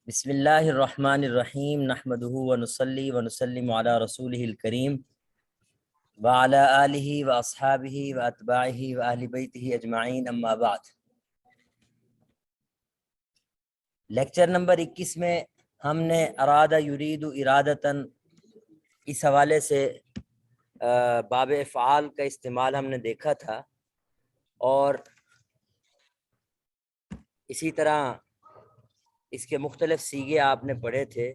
بسم اللہ الرحمن الرحیم نحمدہ ونصلی ونسلم علی رسولہ الکریم وعلی آلہ واصحابہ واتباعہ واہل بیتہ اجمعین اما بعد۔ لیکچر نمبر 21 میں ہم نے ارادہ یرید ارادتاً اس حوالے سے باب افعال کا استعمال ہم نے دیکھا تھا، اور اسی طرح اس کے مختلف سیغے آپ نے پڑھے تھے۔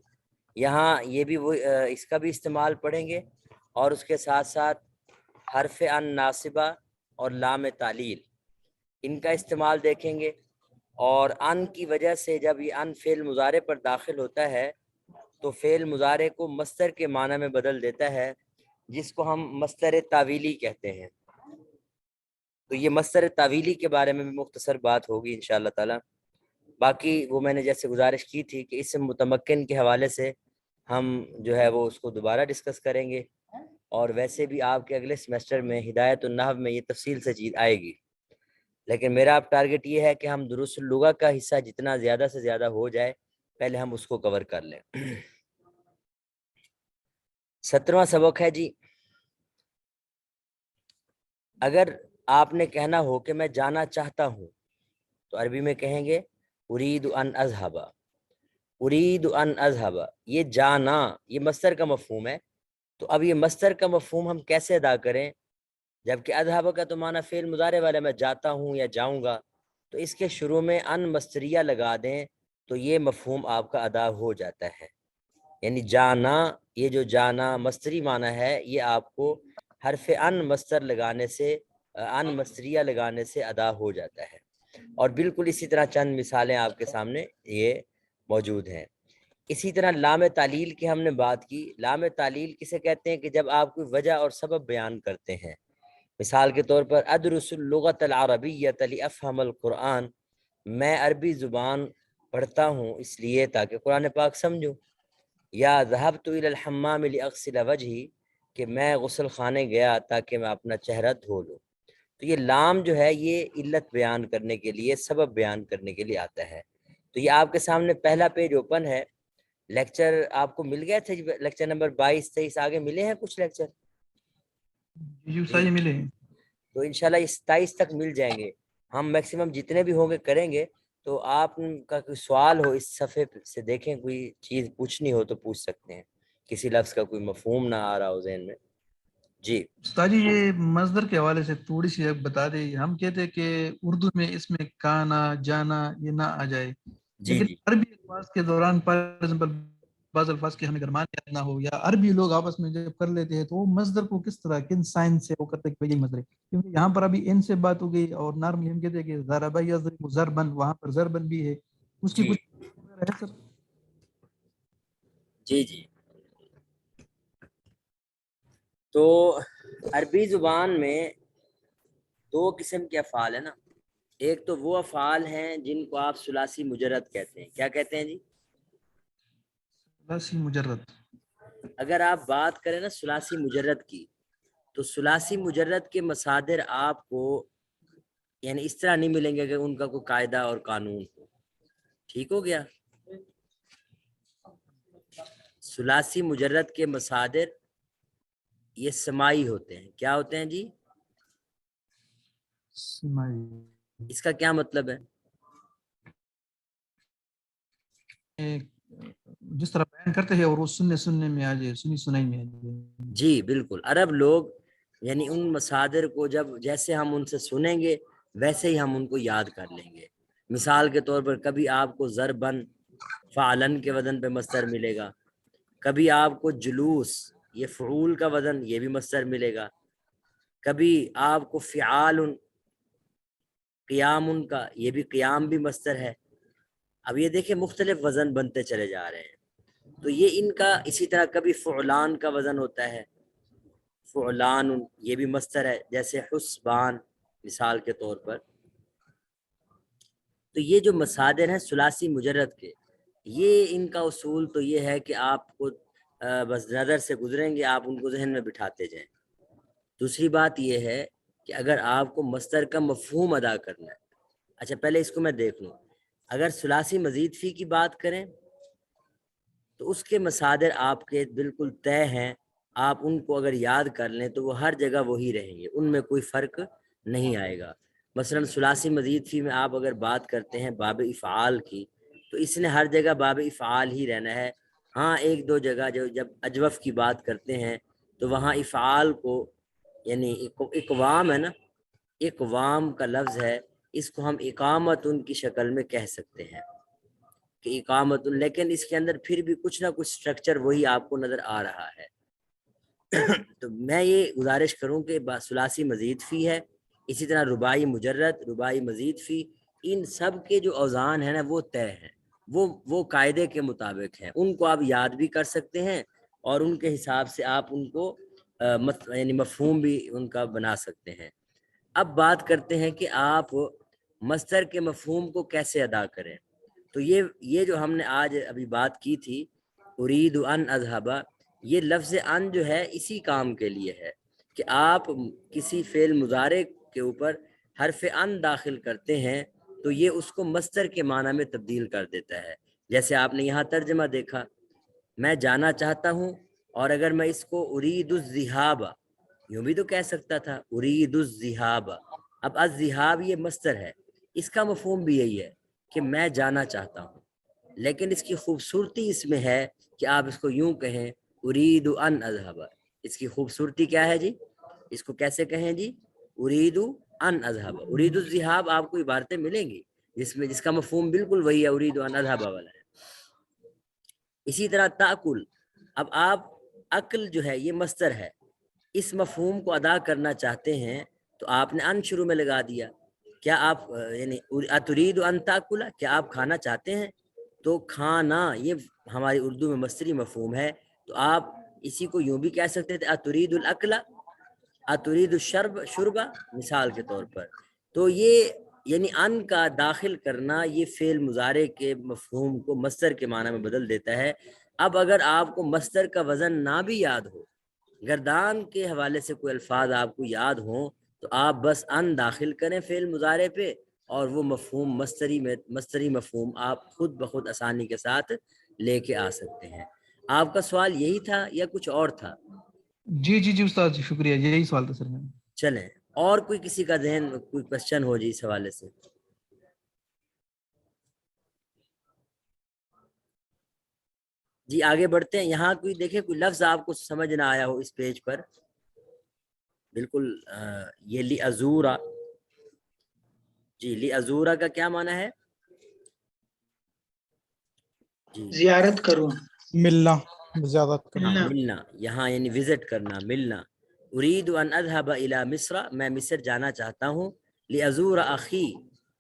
یہاں یہ بھی وہ اس کا بھی استعمال پڑھیں گے، اور اس کے ساتھ ساتھ حرف ان ناصبہ اور لام تعلیل، ان کا استعمال دیکھیں گے۔ اور ان کی وجہ سے جب یہ ان فعل مضارع پر داخل ہوتا ہے تو فعل مضارع کو مصدر کے معنی میں بدل دیتا ہے، جس کو ہم مصدر تعویلی کہتے ہیں۔ تو یہ مصدر تعویلی کے بارے میں بھی مختصر بات ہوگی انشاءاللہ تعالی۔ باقی وہ میں نے جیسے گزارش کی تھی کہ اسم متمکن کے حوالے سے ہم جو ہے وہ اس کو دوبارہ ڈسکس کریں گے، اور ویسے بھی آپ کے اگلے سیمسٹر میں ہدایت النحو میں یہ تفصیل سے چیز آئے گی، لیکن میرا اب ٹارگٹ یہ ہے کہ ہم دروس اللغہ کا حصہ جتنا زیادہ سے زیادہ ہو جائے پہلے ہم اس کو کور کر لیں۔ 17واں سبق ہے جی، اگر آپ نے کہنا ہو کہ میں جانا چاہتا ہوں تو عربی میں کہیں گے ارید ان اذهب، ارید ان اذهب۔ یہ جانا یہ مصدر کا مفہوم ہے، تو اب یہ مصدر کا مفہوم ہم کیسے ادا کریں؟ جبکہ اذهب کا تو معنی فعل مضارع والا میں جاتا ہوں یا جاؤں گا، تو اس کے شروع میں ان مصدریہ لگا دیں تو یہ مفہوم آپ کا ادا ہو جاتا ہے۔ یعنی جانا، یہ جو جانا مصدری معنی ہے، یہ آپ کو حرف ان مصدر لگانے سے، ان مصدریہ لگانے سے ادا ہو جاتا ہے۔ اور بالکل اسی طرح چند مثالیں آپ کے سامنے یہ موجود ہیں۔ اسی طرح لام تعلیل کی ہم نے بات کی۔ لام تعلیل کسے کہتے ہیں؟ کہ جب آپ کوئی وجہ اور سبب بیان کرتے ہیں۔ مثال کے طور پر ادرس اللغۃ العربیۃ لافہم القرآن، میں عربی زبان پڑھتا ہوں اس لیے تاکہ قرآن پاک سمجھوں۔ یا ذهبت الى الحمام لاغسل وجهی، کہ میں غسل خانے گیا تاکہ میں اپنا چہرہ دھو لوں۔ تو یہ لام جو ہے یہ علت بیان کرنے کے لیے، سبب بیان کرنے کے لیے آتا ہے۔ تو یہ آپ کے سامنے پہلا پیج اوپن ہے۔ لیکچر آپ کو مل گیا تھے، لیکچر نمبر 22 23 آگے ملے ہیں کچھ لیکچر؟ جی ساری ملے ہیں تو انشاءاللہ اس 27 تک مل جائیں گے۔ ہم میکسیمم جتنے بھی ہوں گے کریں گے۔ تو آپ کا کوئی سوال ہو اس صفحے سے دیکھیں، کوئی چیز پوچھنی ہو تو پوچھ سکتے ہیں، کسی لفظ کا کوئی مفہوم نہ آ رہا ہو ذہن میں۔ جی استاد جی، یہ مصدر کے حوالے سے تھوڑی سی بتا دیں۔ ہم کہتے ہیں کہ اردو میں اس میں کانا جانا یہ نہ آ جائے، جی لیکن جی عربی الفاظ کے دوران فار ایگزامپل بعض الفاظ کے ہمیں گرمان یاد نہ ہو، یا عربی لوگ آپس میں جب کر لیتے ہیں تو وہ مصدر کو کس طرح کن سائن سے وہ کرتے ہیں کہ یہ مصدر ہے؟ کیونکہ یہاں پر ابھی ان سے بات ہو گئی، اور نارملی ہم کہتے ہیں کہ ضرب یضرب ضربن، وہاں پر ضربن بھی ہے، اس کی جی کچھ ہے سر؟ جی جی تو عربی زبان میں دو قسم کے افعال ہیں نا۔ ایک تو وہ افعال ہیں جن کو آپ ثلاثی مجرد کہتے ہیں۔ کیا کہتے ہیں جی؟ ثلاثی مجرد۔ اگر آپ بات کریں نا ثلاثی مجرد کی، تو ثلاثی مجرد کے مصادر آپ کو یعنی اس طرح نہیں ملیں گے کہ ان کا کوئی قاعدہ اور قانون ہو۔ ٹھیک ہو گیا؟ ثلاثی مجرد کے مصادر یہ سماعی ہوتے ہیں۔ کیا ہوتے ہیں جی؟ سمائی، اس کا کیا مطلب ہے؟ جس طرح بیان کرتے ہیں اور وہ سننے میں آ جائے، سنی سنائی میں آ جائے۔ جی بالکل، عرب لوگ یعنی ان مصادر کو جب جیسے ہم ان سے سنیں گے ویسے ہی ہم ان کو یاد کر لیں گے۔ مثال کے طور پر کبھی آپ کو ضربن فعلن کے وزن پہ مصدر ملے گا، کبھی آپ کو جلوس یہ فعول کا وزن یہ بھی مصدر ملے گا، کبھی آپ کو فعال قیام کا یہ بھی قیام بھی مصدر ہے۔ اب یہ دیکھیں مختلف وزن بنتے چلے جا رہے ہیں۔ تو یہ ان کا اسی طرح کبھی فعلان کا وزن ہوتا ہے، فعلان یہ بھی مصدر ہے، جیسے حسبان مثال کے طور پر۔ تو یہ جو مصادر ہیں ثلاثی مجرد کے، یہ ان کا اصول تو یہ ہے کہ آپ کو بس نظر سے گزریں گے، آپ ان کو ذہن میں بٹھاتے جائیں۔ دوسری بات یہ ہے کہ اگر آپ کو مصدر کا مفہوم ادا کرنا ہے، اچھا پہلے اس کو میں دیکھ لوں۔ اگر ثلاثی مزید فی کی بات کریں تو اس کے مصادر آپ کے بالکل طے ہیں، آپ ان کو اگر یاد کر لیں تو وہ ہر جگہ وہی رہیں گے، ان میں کوئی فرق نہیں آئے گا۔ مثلا ثلاثی مزید فی میں آپ اگر بات کرتے ہیں باب افعال کی، تو اس نے ہر جگہ باب افعال ہی رہنا ہے۔ ہاں ایک دو جگہ جب اجوف کی بات کرتے ہیں تو وہاں افعال کو، یعنی اقوام ہے نا، اقوام کا لفظ ہے، اس کو ہم اقامت ان کی شکل میں کہہ سکتے ہیں کہ اقامت، لیکن اس کے اندر پھر بھی کچھ نہ کچھ سٹرکچر وہی آپ کو نظر آ رہا ہے۔ تو میں یہ گزارش کروں کہ ثلاثی مزید فی ہے، اسی طرح رباعی مجرد، رباعی مزید فی، ان سب کے جو اوزان ہیں نا وہ طے ہیں، وہ قاعدے کے مطابق ہیں، ان کو آپ یاد بھی کر سکتے ہیں اور ان کے حساب سے آپ ان کو یعنی مفہوم بھی ان کا بنا سکتے ہیں۔ اب بات کرتے ہیں کہ آپ مصدر کے مفہوم کو کیسے ادا کریں۔ تو یہ جو ہم نے آج ابھی بات کی تھی، ارید ان اذهب، یہ لفظ ان جو ہے اسی کام کے لیے ہے کہ آپ کسی فعل مضارع کے اوپر حرف ان داخل کرتے ہیں تو یہ اس کو مصدر کے معنی میں تبدیل کر دیتا ہے۔ جیسے آپ نے یہاں ترجمہ دیکھا، میں جانا چاہتا ہوں، اور اگر میں اس کو ارید الذهاب، یوں بھی تو کہہ سکتا تھا ارید الذهاب، اب الذهاب یہ مصدر ہے، اس کا مفہوم بھی یہی ہے کہ میں جانا چاہتا ہوں، لیکن اس کی خوبصورتی اس میں ہے کہ آپ اس کو یوں کہیں ارید ان اذهب۔ اس کی خوبصورتی کیا ہے جی؟ اس کو کیسے کہیں جی؟ ارید ان اذهب، ارید الذهاب آپ کو عبارتیں ملیں گی جس کا مفہوم بالکل وہی ہے، ارید ان اذهب والا ہے۔ اسی طرح تاکل، اب آپ عقل جو ہے یہ مصدر ہے، اس مفہوم کو ادا کرنا چاہتے ہیں تو آپ نے ان شروع میں لگا دیا، کیا آپ یعنی اترید ان تاکل، کیا آپ کھانا چاہتے ہیں؟ تو کھانا یہ ہماری اردو میں مصدری مفہوم ہے، تو آپ اسی کو یوں بھی کہہ سکتے تھے اترید الاکل، اترید الشرب، شربہ مثال کے طور پر۔ تو یہ یعنی ان کا داخل کرنا یہ فعل مضارع کے مفہوم کو مصدر کے معنی میں بدل دیتا ہے۔ اب اگر آپ کو مصدر کا وزن نہ بھی یاد ہو، گردان کے حوالے سے کوئی الفاظ آپ کو یاد ہوں، تو آپ بس ان داخل کریں فعل مضارع پہ، اور وہ مفہوم مصدری مفہوم آپ خود بخود آسانی کے ساتھ لے کے آ سکتے ہیں۔ آپ کا سوال یہی تھا یا کچھ اور تھا؟ جی جی جی استاد جی شکریہ، یہی سوال تھا سر میں۔ چلیں، اور کوئی کسی کا ذہن کوئی کوشچن ہو جی اس حوالے سے؟ جی آگے بڑھتے ہیں۔ یہاں کوئی دیکھیں کوئی لفظ آپ کو سمجھ نہ آیا ہو اس پیج پر، بالکل یہ لی ازورا، جی لی ازورا کا کیا معنی ہے؟ جی زیارت کروں، ملنا، زیادت کرنا۔ ملنا۔ ملنا، یہاں یعنی وزٹ کرنا، ملنا۔ اريد ان اذهب الى مصر، میں مصر جانا چاہتا ہوں، لازور اخی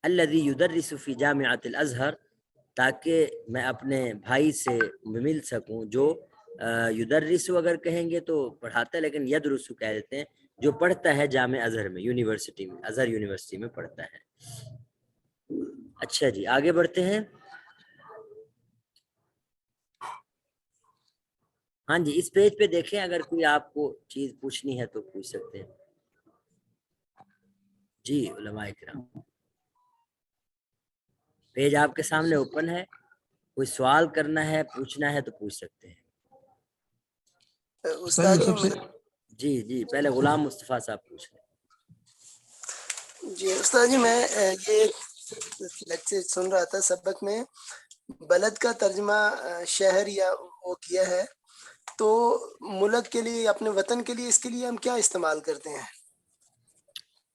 الذي يدرس في جامعة الازهر، تاکہ میں اپنے بھائی سے مل سکوں جو یدرسو اگر کہیں گے تو پڑھاتا ہے، لیکن یدرسو کہہ دیتے ہیں، جو پڑھتا ہے جامع ازہر میں، یونیورسٹی میں، ازہر یونیورسٹی میں پڑھتا ہے۔ اچھا جی آگے بڑھتے ہیں۔ ہاں جی اس پیج پہ دیکھیں، اگر کوئی آپ کو چیز پوچھنی ہے تو پوچھ سکتے ہیں۔ جی علماء کرام، پیج آپ کے سامنے اوپن ہے، کوئی سوال کرنا ہے پوچھنا ہے تو پوچھ سکتے ہیں۔ استاد جی سب سے جی جی پہلے غلام مصطفیٰ صاحب پوچھ لیں۔ جی استاد جی میں یہ لیکچر سن رہا تھا، سبق میں بلد کا ترجمہ شہر یا وہ کیا ہے، تو ملک کے لیے، اپنے وطن کے لیے، اس کے لیے ہم کیا استعمال کرتے ہیں؟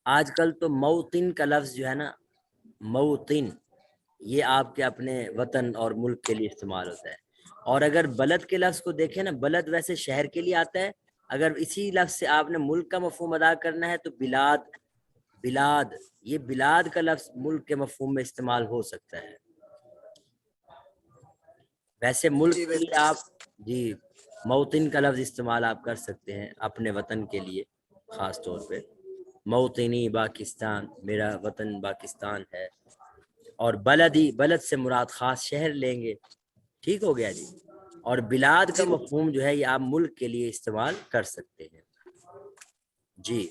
آج کل تو موطن کا لفظ جو ہے نا، موطن، یہ آپ کے اپنے وطن اور ملک کے لیے استعمال ہوتا ہے۔ اور اگر بلد کے لفظ کو دیکھیں نا، بلد ویسے شہر کے لیے آتا ہے، اگر اسی لفظ سے آپ نے ملک کا مفہوم ادا کرنا ہے تو بلاد، بلاد، یہ بلاد کا لفظ ملک کے مفہوم میں استعمال ہو سکتا ہے۔ ویسے ملک جی کے لیے آپ جی موطن کا لفظ استعمال آپ کر سکتے ہیں اپنے وطن کے لیے، خاص طور پہ موطنی پاکستان، میرا وطن پاکستان ہے۔ اور بلدی، بلد سے مراد خاص شہر لیں گے، ٹھیک ہو گیا جی۔ اور بلاد کا مفہوم جو ہے یہ آپ ملک کے لیے استعمال کر سکتے ہیں۔ جی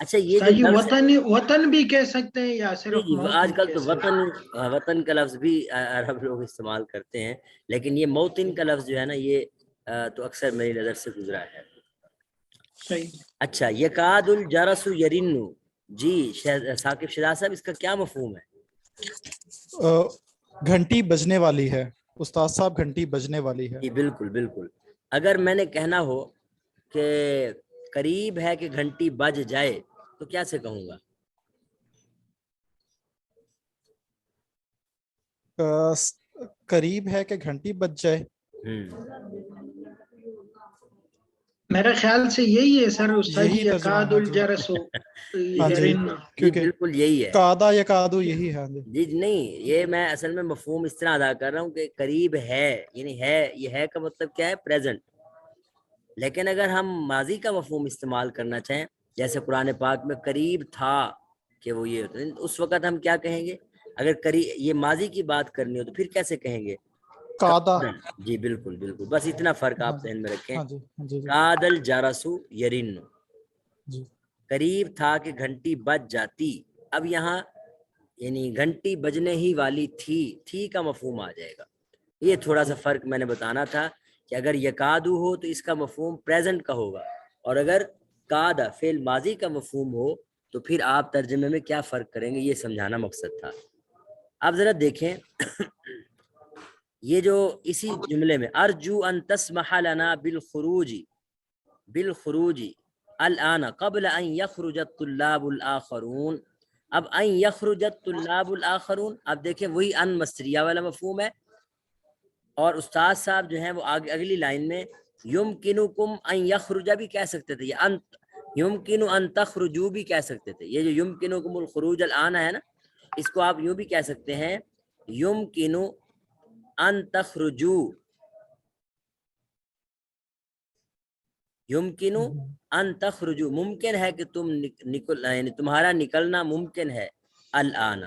اچھا یہ جو استاد جی لفظ ہے، وطن بھی کہہ سکتے ہیں یا جی صرف جی موطن آج کل کہہ تو سکتے ہیں؟ وطن کا لفظ بھی عرب لوگ استعمال کرتے ہیں، لیکن یہ موطن کا لفظ جو ہے نا یہ تو اکثر میری نظر سے گزرا ہے. صحیح. اچھا یکاد الجرس یرنو، جی ثاقب شہزاد صاحب اس کا کیا مفہوم ہے؟ گھنٹی بجنے والی ہے استاد صاحب، گھنٹی بجنے والی ہے. جی بالکل بالکل. اگر میں نے کہنا ہو کہ قریب ہے کہ گھنٹی بج جائے تو کیا سے کہوں گا؟ قریب ہے کہ گھنٹی بج جائے. میرا خیال سے یہی ہے سر استاد جی، یہی ترجمہ یکاد ہے جی. الجرس ہاں جی یرن. جی کیونکہ بالکل یہی ہے. کادا یا کادو یہی ہے. جی نہیں، یہ میں اصل میں مفہوم اس طرح ادا کر رہا ہوں کہ قریب ہے، یعنی ہے، یہ ہے کا مطلب کیا ہے؟ پریزنٹ. لیکن اگر ہم ماضی کا مفہوم استعمال کرنا چاہیں، جیسے قرآن پاک میں قریب تھا کہ وہ یہ ہوتا ہے، اس وقت ہم کیا کہیں گے؟ اگر قریب یہ ماضی کی بات کرنی ہو تو پھر کیسے کہیں گے؟ کادا. جی بالکل بالکل، بس اتنا فرق ہاں آپ جی ذہن میں رکھیں. ہاں جی ہاں جی کادل جارسو یرین، جی. قریب تھا کہ گھنٹی بج جاتی. اب یہاں یعنی گھنٹی بجنے ہی والی تھی کا مفہوم آ جائے گا. یہ تھوڑا سا فرق میں نے بتانا تھا کہ اگر یکادو ہو تو اس کا مفہوم پریزنٹ کا ہوگا، اور اگر کادا فعل ماضی کا مفہوم ہو تو پھر آپ ترجمے میں کیا فرق کریں گے، یہ سمجھانا مقصد تھا. آپ ذرا دیکھیں یہ جو اسی جملے میں ارجو ان تسمح لنا بالخروج الان قبل ان يخرج الطلاب الاخرون. اب ان يخرج الطلاب الاخرون، اب دیکھیں وہی ان مصریہ والا مفہوم ہے، اور استاد صاحب جو ہیں وہ آگے اگلی لائن میں یمکنکم ان یخرج بھی کہہ سکتے تھے، یہ انت یمکن ان تخرجوا بھی کہہ سکتے تھے. یہ جو یمکنکم الخروج الان ہے نا، اس کو آپ یوں بھی کہہ سکتے ہیں یمکن ان تخرجوا، یمکن ان تخرجوا، ممکن ہے کہ تم نکل، یعنی تمہارا نکلنا ممکن ہے. الان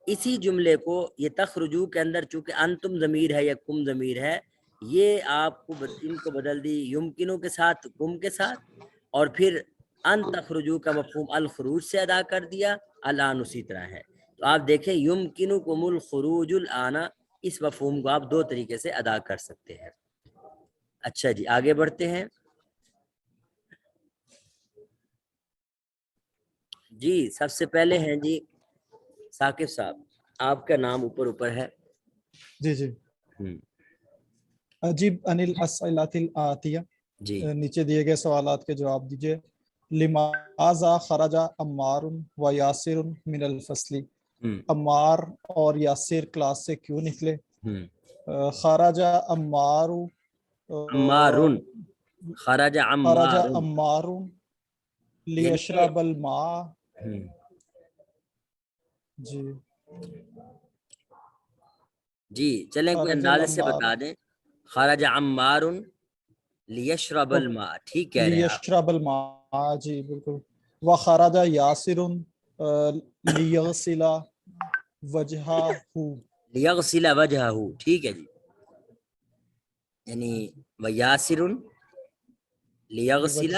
اسی جملے کو یہ تخرجو کے اندر چونکہ انتم ضمیر ہے یا کم ضمیر ہے، یہ آپ کو ان کو بدل دی یمکنوں کے ساتھ، کم کے ساتھ، اور پھر ان تخرجو کا مفہوم الخروج سے ادا کر دیا. الان اسی طرح ہے. تو آپ دیکھیں یمکنکم الخروج الان، اس مفہوم کو آپ دو طریقے سے ادا کر سکتے ہیں. اچھا جی آگے بڑھتے ہیں. جی سب سے پہلے ہیں جی ثاقب صاحب، آپ کا نام اوپر ہے. جی جی. عجیب انل اسئلات الآتیہ، جی نیچے دیے گئے سوالات کے جواب دیجیے. لماذا خرج عمار و یاسر من الفصل، عمار اور یاسر کلاس سے کیوں نکلے؟ خرج عمار عمارن، خرج خرج عمارن. عمار لیشرب الماء. جی جی چلیں کوئی خرج اندازے سے العمار بتا دیں. خرج عمار لیشرب الماء، ٹھیک کہہ رہے ہیں آپ. لیشرب الماء، جی بالکل. وخرج یاسر لیغسل وجہہ، لیغسل وجہہ، ٹھیک ہے جی. یعنی ویاسر لیغسل،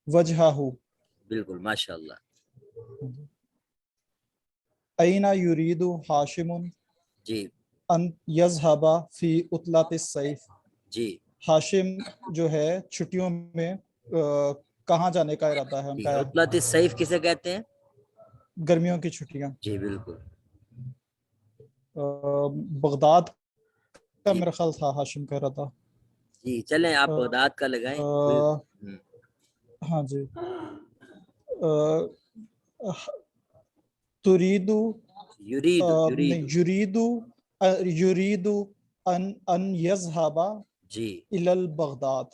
وجہہ. بالکل ماشاء اللہ. این یرید ہاشم جی ان یذهب فی عطلۃ الصیف، جی ہاشم جو ہے چھٹیوں میں کہاں جانے کا ارادہ ہے ان کا؟ عطلۃ الصیف کسے کہتے ہیں؟ گرمیوں کی چھٹیاں. جی بالکل. بغداد کا جی میرا خیال تھا ہاشم کا ارادہ. جی چلیں آپ بغداد کا لگائیں. ہاں جی. ترید یرید نہیں، یرید ان یذهب جی الی البغداد.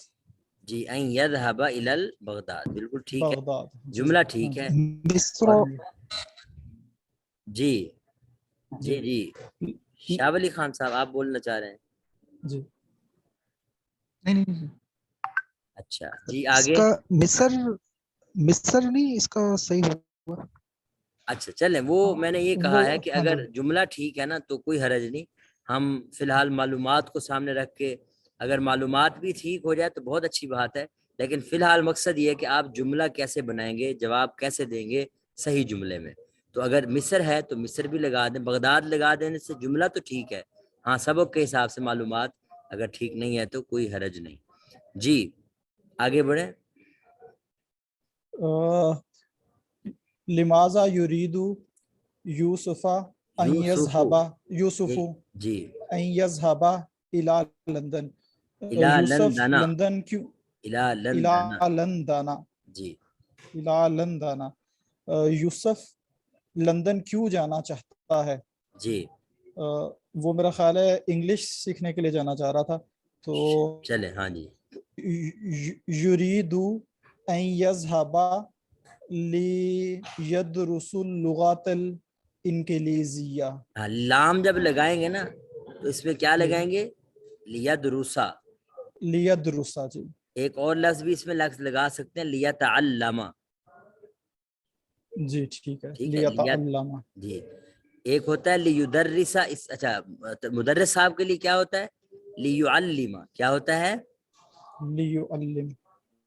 جی ان یذهب الی بغداد، بالکل ٹھیک ہے، بغداد جملہ ٹھیک ہے. اور جی جی جی جی شاہ ولی خان صاحب آپ بولنا چاہ رہے ہیں؟ جی نہیں اچھا جی اس آگے. کا مصر نہیں، اس کا صحیح ہوگا. اچھا چلیں وہ میں نے یہ کہا ہے کہ ہاں اگر جی جملہ ٹھیک ہے نا تو کوئی حرج نہیں. ہم فی الحال معلومات کو سامنے رکھ کے، اگر معلومات بھی ٹھیک ہو جائے تو بہت اچھی بات ہے، لیکن فی الحال مقصد یہ ہے کہ آپ جملہ کیسے بنائیں گے, جواب کیسے دیں گے صحیح جملے میں. تو اگر مصر ہے تو مصر بھی لگا دیں, بغداد لگا دینے سے جملہ تو ٹھیک ہے, ہاں سبق کے حساب سے معلومات اگر ٹھیک نہیں ہے تو کوئی حرج نہیں. جی آگے بڑھیں. لماذا یرید یوسف ان یذهب یوسف جی ان یذهب الى لندن. الى یوسف لندن, لندن کیوں الى لندن, الى لندن جی الى لندن یوسف لندن کیوں جانا چاہتا ہے؟ جی وہ میرا خیال ہے انگلش سیکھنے کے لیے جانا چاہ رہا تھا. تو چلے ہاں جی, یرید ان یذهب لیدرس اللغات الانگلیزیہ. ہاں, لام جب لگائیں گے نا تو اس میں کیا جی. لگائیں گے؟ لیدرسا. لیدرسا جی. ایک اور لفظ بھی اس میں لفظ لگا سکتے ہیں, لیتعلم. جی ٹھیک ہے, ٹھیک ہے, لیتعلم. جی. ایک ہوتا ہے لیدرسا, اچھا مدرس صاحب کے لیے کیا ہوتا ہے؟ لیعلم. کیا ہوتا ہے؟ لیعلم.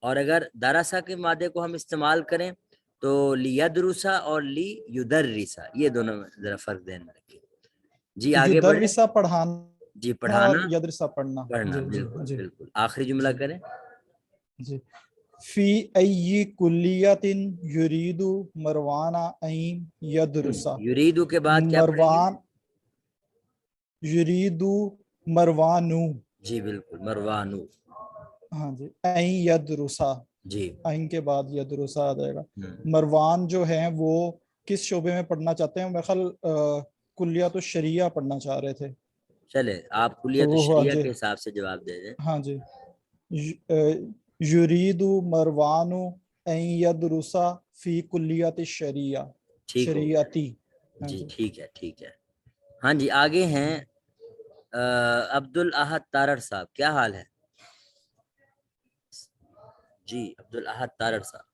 اور اگر درسا کے مادے کو ہم استعمال کریں تو لیدرسا اور لیدرسا, یہ دونوں میں ذرا فرق ذہن میں رکھیں. جی آگے بڑھیں. یدرسا پڑھانا جی اور پڑھانا, یدرسا پڑھنا. پڑھنا, جی جی بالکل جی بالکل. آخری جملہ جی. کریں. جی فی ای کلیت یرید مروان ان یدرسا. یریدو کے بعد کیا پڑھیں گے؟ مروان یرید مروانو. جی بالکل, مروانو. ہاں جی, این یدرسا, جی این کے بعد یدرسا آ جائے گا. ہم، مروان جو ہیں وہ کس شعبے میں پڑھنا چاہتے ہیں؟ میرے خیال کلیات الشریعہ پڑھنا چاہ رہے تھے. چلے آپ تو کلیت وہ الشریعہ جی کے حساب سے جواب دے دیں. ہاں جی, یرید مروان ان یدرسا فی کلیات الشریعہ. ٹھیک ہو گیا. شریعتی. ہاں جی جی. ٹھیک ہے, ٹھیک ہے. ہاں جی آگے ہیں عبد الاحد تارڑ صاحب, کیا حال ہے؟ جی عبد الاحد تارڑ صاحب,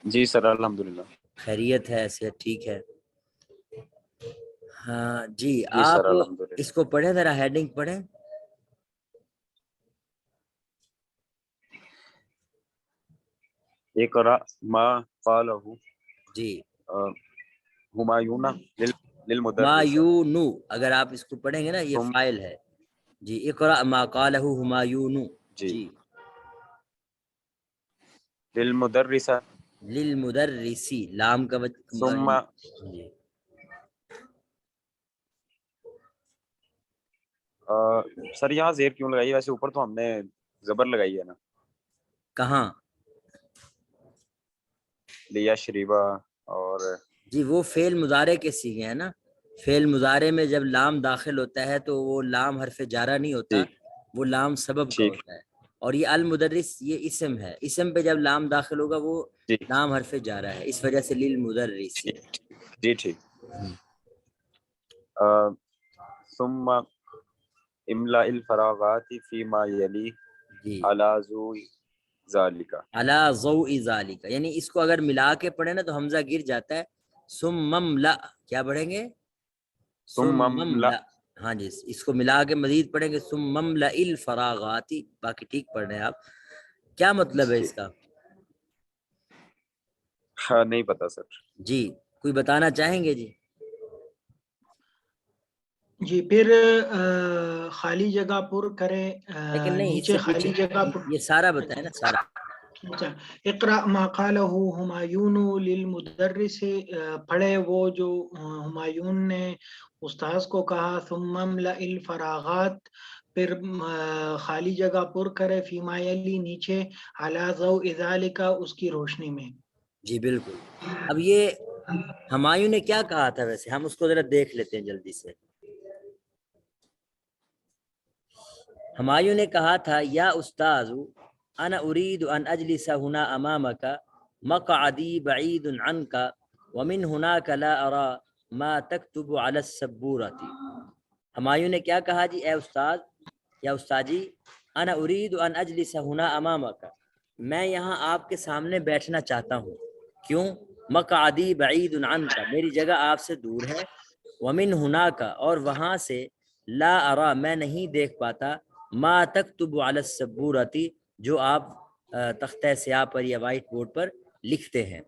جی سر الحمدللہ. خیریت ہے, صحت ٹھیک ہے؟ ہاں جی, جی سر آپ الحمدللہ. اس کو پڑھیں ذرا, ہیڈنگ پڑھیں. اقرا ما قالہ جی ہمایون للمدرس ہمایونو, اگر آپ اس کو پڑھیں گے نا یہ ثم فائل ہے. جی اقرا ما قالہ ہمایون. جی جی للمدرس للمدرسی, لام کا ثم جی سر یہاں زیر کیوں لگائی ہے؟ ویسے اوپر تو ہم نے زبر لگائی ہے نا. کہاں؟ لیا شریبا اور جی وہ فعل مضارع کے سیغے ہیں نا. فعل مضارع میں جب لام داخل ہوتا ہے تو وہ لام حرف جارہ نہیں ہوتا, ٹھیک وہ لام سبب کا ٹھیک ہوتا ہے. اور یہ المدرس یہ اسم ہے, اسم پہ جب لام داخل ہوگا وہ ٹھیک لام حرف جارہ ہے, اس وجہ سے للمدرسی. ٹھیک. جی ٹھیک. ثم املا الفراغات فيما يلي جی على ذو ذالک. علی ضوء ذالک, یعنی اس کو اگر ملا کے پڑھیں نا تو حمزہ گر جاتا ہے. سمملا, کیا پڑھیں گے؟ ثم املا. سمملا. ہاں جی, اس کو ملا کے مزید پڑھیں گے سمملا الفراغاتی. باقی ٹھیک پڑھ رہے ہیں آپ. کیا مطلب ہے اس کا؟ ہاں نہیں پتا سر. جی کوئی بتانا چاہیں گے؟ جی جی پھر خالی جگہ پر کرے, لیکن نہیں, اس نیچے سے خالی پیچھے جگہ پر. یہ سارا بتائے نا, سارا. اچھا, اقرا ما قالہ ہمایون للمدرس, پڑھے وہ جو ہمایون نے استاذ کو کہا. ثم املأ الفراغات, پھر خالی جگہ پر کرے. فیما یلی, نیچے. علی ضوء ذالک, اس کی روشنی میں. جی بالکل. اب یہ ہمایوں نے کیا کہا تھا ویسے, ہم اس کو ذرا دیکھ لیتے ہیں جلدی سے. ہمایوں نے کہا تھا یا استاذ انا اريد ان اجلس هنا امامك مقعدي بعيد عنك ومن هناك لا ارى ما تكتب على السبورة. ہمایوں نے کیا کہا جی؟ اے استاد یا استاد جی, انا اريد ان اجلس هنا امامك, میں یہاں آپ کے سامنے بیٹھنا چاہتا ہوں. کیوں؟ مقعدی بعید عنک, میری جگہ آپ سے دور ہے. ومن ہناک, اور وہاں سے. لا ارا, میں نہیں دیکھ پاتا. ما تکتب علی السبورۃ, جو آپ تختہ سیاہ پر یا وائٹ بورڈ پر لکھتے ہیں،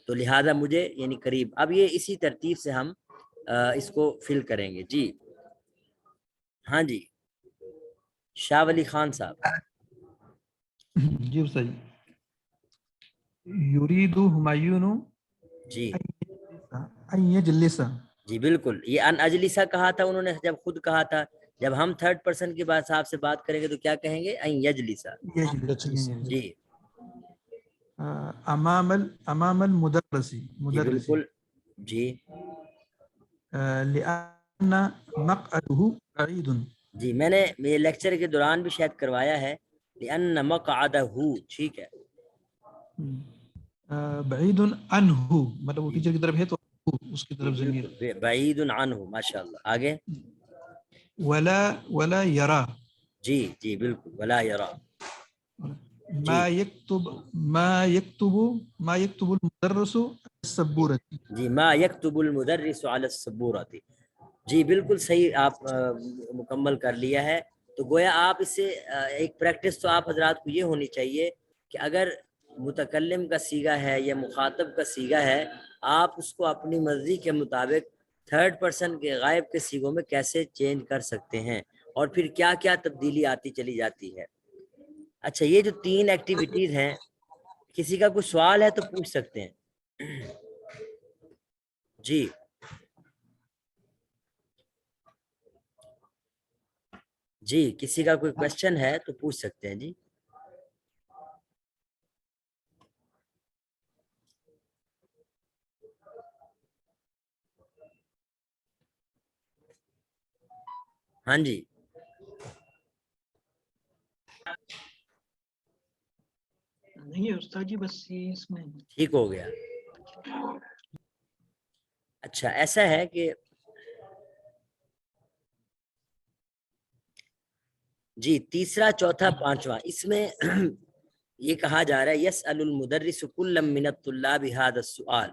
تو لہذا مجھے یعنی قریب. اب یہ اسی ترتیب سے ہم اس کو فل کریں گے. جی ہاں جی شاہ ولی خان صاحب. جی استاد جی. یرید ہمایون جی ان یجلس. جی بالکل، یہ ان اجلسہ کہا تھا انہوں نے جب خود کہا تھا. جب ہم تھرڈ پرسن کے بعد صاحب سے بات کریں گے تو کیا کہیں گے؟ ان یجلسہ. جی امام المدرسی جی بالکل. جی لأن مقعده بعید. جی میں نے یہ لیکچر کے دوران بھی شاید کروایا ہے. لأن مقعدہ، ٹھیک ہے. بعید عنہ مطلب وہ ٹیچر کی طرف ہے تو اس کی طرف ضمیر. بعید عنہ، ماشاء اللہ. آگے ولا یرا. جی جی بالکل، ولا یرا. ما یکتب المدرس السبورۃ. جی ما یکتب المدرس علی السبورۃ. جی بالکل صحیح، آپ مکمل کر لیا ہے. تو گویا آپ اس سے ایک پریکٹس تو آپ حضرات کو یہ ہونی چاہیے کہ اگر متکلم کا صیغہ ہے یا مخاطب کا صیغہ ہے، آپ اس کو اپنی مرضی کے مطابق تھرڈ پرسن کے غائب کے صیغوں میں کیسے چینج کر سکتے ہیں، اور پھر کیا کیا تبدیلی آتی چلی جاتی ہے. اچھا یہ جو 3 ایکٹیویٹیز ہیں، کسی کا کوئی سوال ہے تو پوچھ سکتے ہیں. جی جی کسی کا کوئی کوشچن ہے تو پوچھ سکتے ہیں. جی ہاں جی نہیں استاد جی بس یہ اس میں ٹھیک ہو گیا. اچھا ایسا ہے کہ جی تیسرا چوتھا پانچواں اس میں یہ کہا جا رہا ہے یسأل المدرس کل من الطلاب هذا السؤال،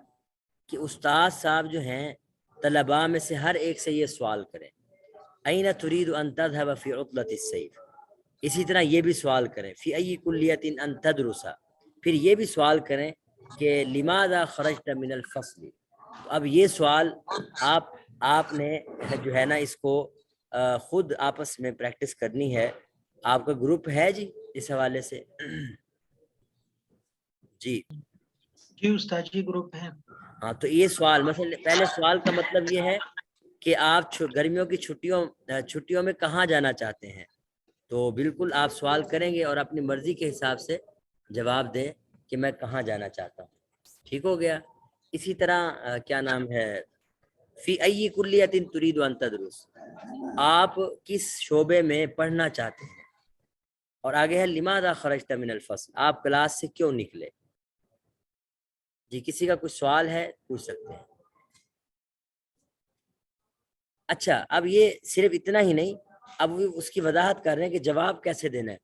کہ استاد صاحب جو ہیں طلباء میں سے ہر ایک سے یہ سوال کریں این تريد ان تذهب في عطلة الصيف. اسی طرح یہ بھی سوال کریں فی ای کلیۃ ان تدرس. پھر یہ بھی سوال کریں کہ لماذا خرجت من الفصل. اب یہ سوال آپ نے جو ہے نا اس کو خود آپس میں پریکٹس کرنی ہے. آپ کا گروپ ہے جی اس حوالے سے؟ جی جی استاد جی گروپ ہے. ہاں تو یہ سوال مثلا پہلے سوال کا مطلب یہ ہے کہ آپ گرمیوں کی چھٹیوں میں کہاں جانا چاہتے ہیں. تو بالکل آپ سوال کریں گے اور اپنی مرضی کے حساب سے جواب دیں کہ میں کہاں جانا چاہتا ہوں. ٹھیک ہو گیا. اسی طرح کیا نام ہے فی ای کلیۃ تريد ان تدرس، آپ کس شعبے میں پڑھنا چاہتے ہیں. اور آگے ہے لماذا خرجت من الفصل، آپ کلاس سے کیوں نکلے. جی کسی کا کوئی سوال ہے پوچھ سکتے ہیں. اچھا اب یہ صرف اتنا ہی نہیں، اب وہ اس کی وضاحت کر رہے ہیں کہ جواب کیسے دینا ہے.